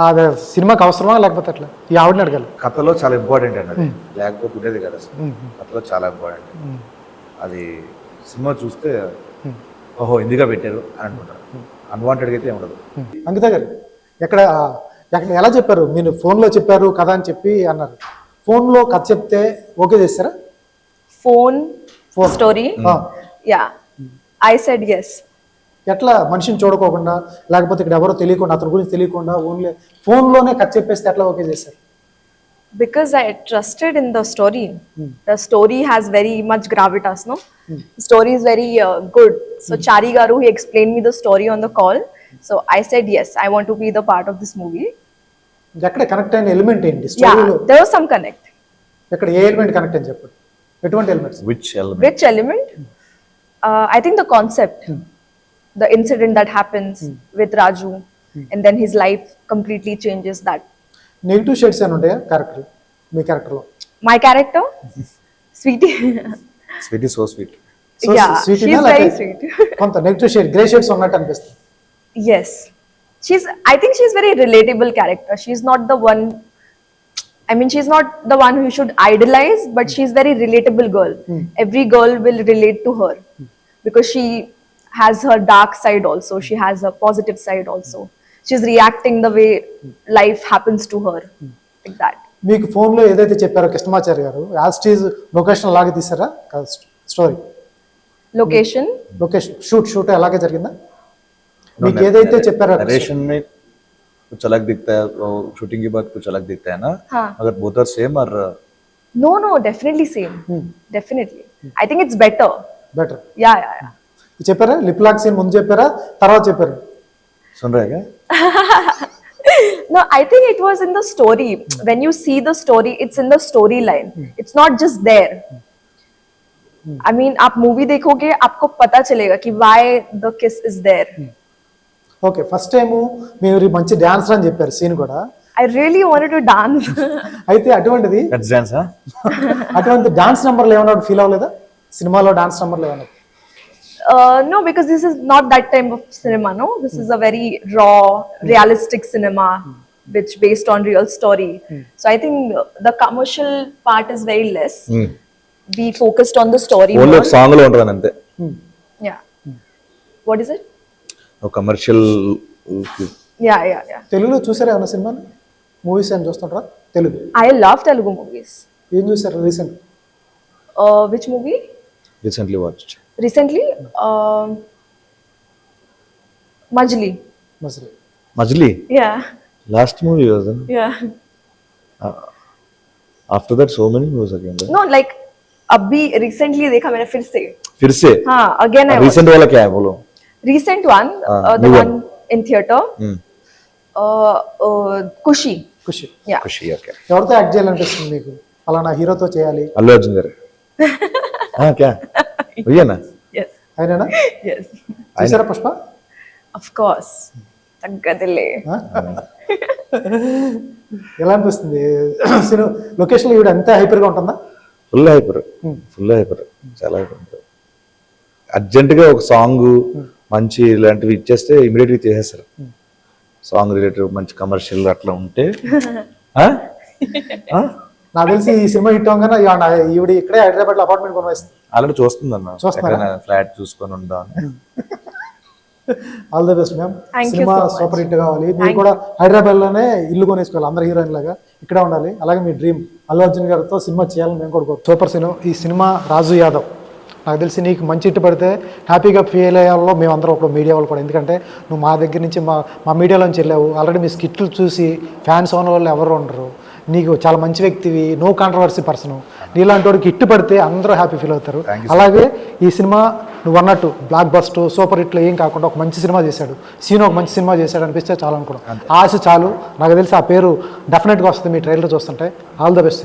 Speaker 2: అది సినిమాకి అవసరమా లేకపోతే అట్లా? ఈ ఆవిడని అడగాలి.
Speaker 3: కథలో చాలా ఇంపార్టెంట్ అండి అది, లేకపోతే ఉండేది కదా అసలు. కథలో చాలా ఇంపార్టెంట్ అది. సినిమా చూస్తే ఓహో ఎందుగా పెట్టారు అని అనుకుంటారు. అన్వాంటెడ్గా అయితే ఉండదు.
Speaker 2: అంకిత గారు ఎక్కడ ఎలా చెప్పారు? మీరు ఫోన్లో చెప్పారు కథ అని చెప్పి అన్నారు. ఫోన్లో కథ చెప్తే ఓకే చేస్తారా?
Speaker 1: Phone story, yeah I said yes.
Speaker 2: ఎట్లా మనిషిని చూడకోకుండా లేకపోతే ఇక్కడ ఎవరో తెలియకుండా అతని గురించి తెలియకుండా ఓన్లీ ఫోన్లోనే కథ చెప్పేస్తే ఎట్లా ఓకే చేశారు?
Speaker 1: Because I trusted in the story. The story has very much gravitas, no? The story is very good. So Chari Garu, he explained me the story on the call. So I said yes, I want to be the part of this movie.
Speaker 2: ఎక్కడ connect అయిన element ఏంటి
Speaker 1: Yeah,
Speaker 2: స్టోరీలో?
Speaker 1: there was some connect.
Speaker 2: ఎక్కడ ఏ element connect అని చెప్పండి. ఎటువంటి elements?
Speaker 1: Which element? I think the concept, the incident that happens with Raju, and then his life completely changes that.
Speaker 2: Negative shades అని ఉంటాయా character మీ క్యారెక్టర్లో?
Speaker 1: My character, Sweetie.
Speaker 3: Sweet is so sweet.
Speaker 1: Yeah, she's very sweet.
Speaker 2: కొంత negative shade grey shades ఉన్నట్టు అనిపిస్తుంది.
Speaker 1: Yes, I think she's very relatable character. She's not the one, I mean, she's not the one who you should idolize, but she's very relatable girl. Every girl will relate to her because she has her dark side also. She has her positive side also. She's reacting the way life happens to her, like that.
Speaker 2: మీకు ఫోన్లో ఏదైతే చెప్పారో కృష్ణమాచారి గారు యాస్టీజ్ location అలాగే తీసారా story?
Speaker 1: Location?
Speaker 2: Location shoot అలాగే జరిగిందా? మీకు ఏదైతే చెప్పారో
Speaker 3: नरेशन में कुछ अलग दिखता है और शूटिंग के बाद कुछ अलग दिखता है ना.
Speaker 1: हाँ.
Speaker 3: अगर both are same or
Speaker 1: No, definitely same. Definitely. I think it's better.
Speaker 2: Better
Speaker 1: Yeah.
Speaker 2: చెప్పారా? లిప్ లాక్ సీన్ ముందు చెప్పారా తర్వాత చెప్పారా?
Speaker 3: सुन रहे हैं क्या?
Speaker 1: No, I think it was in the story. When you see the story, it's in the storyline. It's not just there. I mean, आप movie देखोगे आपको पता चलेगा कि why the kiss is there.
Speaker 2: Okay. First time మీరు మంచి dancer అని చెప్పారు సీన్ కూడా.
Speaker 1: I really wanted to dance.
Speaker 2: అయితే అటువంటిది
Speaker 3: Let's dance, huh?
Speaker 2: అటువంటి డాన్స్ నెంబర్లు ఏమన్నా ఫీల్ అవ్వలేదా సినిమాలో? డాన్స్ నెంబర్లు ఏమన్నా?
Speaker 1: No, because this is not that type of cinema, no? This is a very raw, realistic cinema, which based on real story. So I think the commercial part is very less. We focused on the story
Speaker 3: only
Speaker 1: more.
Speaker 3: ఒక song లో ఉంటుంది అంతే.
Speaker 1: Yeah. What is it?
Speaker 3: ఒక commercial.
Speaker 1: Yeah.
Speaker 2: తెలుగులో చూసారా ఏమన్నా సినిమాని? Movies ఏం చూస్తుంటారా Telugu?
Speaker 1: I love Telugu movies.
Speaker 2: ఏం చూసారు recent?
Speaker 1: Which movie?
Speaker 3: Recently watched.
Speaker 1: Recently, Majli.
Speaker 3: Majili
Speaker 1: Yeah.
Speaker 3: Last movie was.
Speaker 1: Yeah.
Speaker 3: After that so many movies again.
Speaker 1: No, like अभी recently देखा मैंने
Speaker 3: फिर से
Speaker 1: हाँ again I watched.
Speaker 3: रीसेंट वाला क्या है बोलो?
Speaker 1: Recent one, the
Speaker 3: new
Speaker 1: one in theater. Kushi.
Speaker 2: Kushi.
Speaker 1: Yeah.
Speaker 3: Kushi. Okay.
Speaker 2: ఎవరితో యాక్ట్ చేయాలనిపిస్తుంది మీకు? అలానా హీరోతో చేయాలి?
Speaker 3: అల్లు అర్జున్ గారు. క్యా భయ్యానా?
Speaker 1: Yes.
Speaker 2: ఆయననా?
Speaker 1: Yes.
Speaker 2: చూసారా పుష్ప?
Speaker 1: Of course. తగ్గదులే.
Speaker 2: ఎలా అనిపిస్తుంది లొకేషన్? ఈవిడ అంతే హైపర్ గా ఉంటుందా?
Speaker 3: ఫుల్ హైపర్, చాలా హైపర్. అర్జెంటుగా ఒక సాంగ్ మంచి ఇలాంటివి ఇచ్చేస్తే ఇమీడియట్ గా చేసేస్తారు. సాంగ్ రిలేటెడ్ మంచి కమర్షియల్ అట్లా ఉంటే
Speaker 2: నాకు తెలిసి ఈ సినిమా హిట్ అవగానే ఈవిడ ఇక్కడే హైదరాబాద్ లో అపార్ట్మెంట్ కొనవేస్తుంది.
Speaker 3: ఆల్రెడీ చూస్తుందన్న,
Speaker 2: చూస్తున్నారా?
Speaker 3: ఫ్లాట్ చూసుకొని ఉందా.
Speaker 2: All the best ma'am.
Speaker 1: Thank you
Speaker 2: cinema
Speaker 1: so much.
Speaker 2: Super hit కావాలి. మీరు కూడా హైదరాబాద్ లోనే ఇల్లు కొనేసుకోవాలి, అందరు హీరోయిన్ లాగా ఇక్కడే ఉండాలి. అలాగే మీ డ్రీమ్ అల్లు అర్జున్ గారితో సినిమా చేయాలని మేము కూడా సూపర్ సినిమా. ఈ సినిమా రాజు యాదవ్ నాకు తెలిసి నీకు మంచి ఇట్టు పడితే హ్యాపీగా ఫీల్ అయ్యాలో మేము అందరం ఇప్పుడు మీడియా వాళ్ళు కూడా. ఎందుకంటే నువ్వు మా దగ్గర నుంచి మా మీడియాలోంచి వెళ్ళావు. ఆల్రెడీ మీ స్కిట్లు చూసి ఫ్యాన్స్ ఉన్న వాళ్ళు ఎవరు ఉండరు. నీకు చాలా మంచి వ్యక్తివి, నో కాంట్రవర్సీ పర్సన్. నీలాంటి వాడికి ఇట్టు పడితే అందరూ హ్యాపీ ఫీల్ అవుతారు. అలాగే ఈ సినిమా నువ్వు అన్నట్టు బ్లాక్ బస్ట్ సూపర్ హిట్లో ఏం కాకుండా ఒక మంచి సినిమా చేశాడు. సీను ఒక మంచి సినిమా చేశాడు అనిపిస్తే చాలు అనుకున్నాం. ఆశ చాలు. నాకు తెలిసి ఆ పేరు డెఫినెట్గా వస్తుంది మీ ట్రైలర్ చూస్తుంటే. All the best.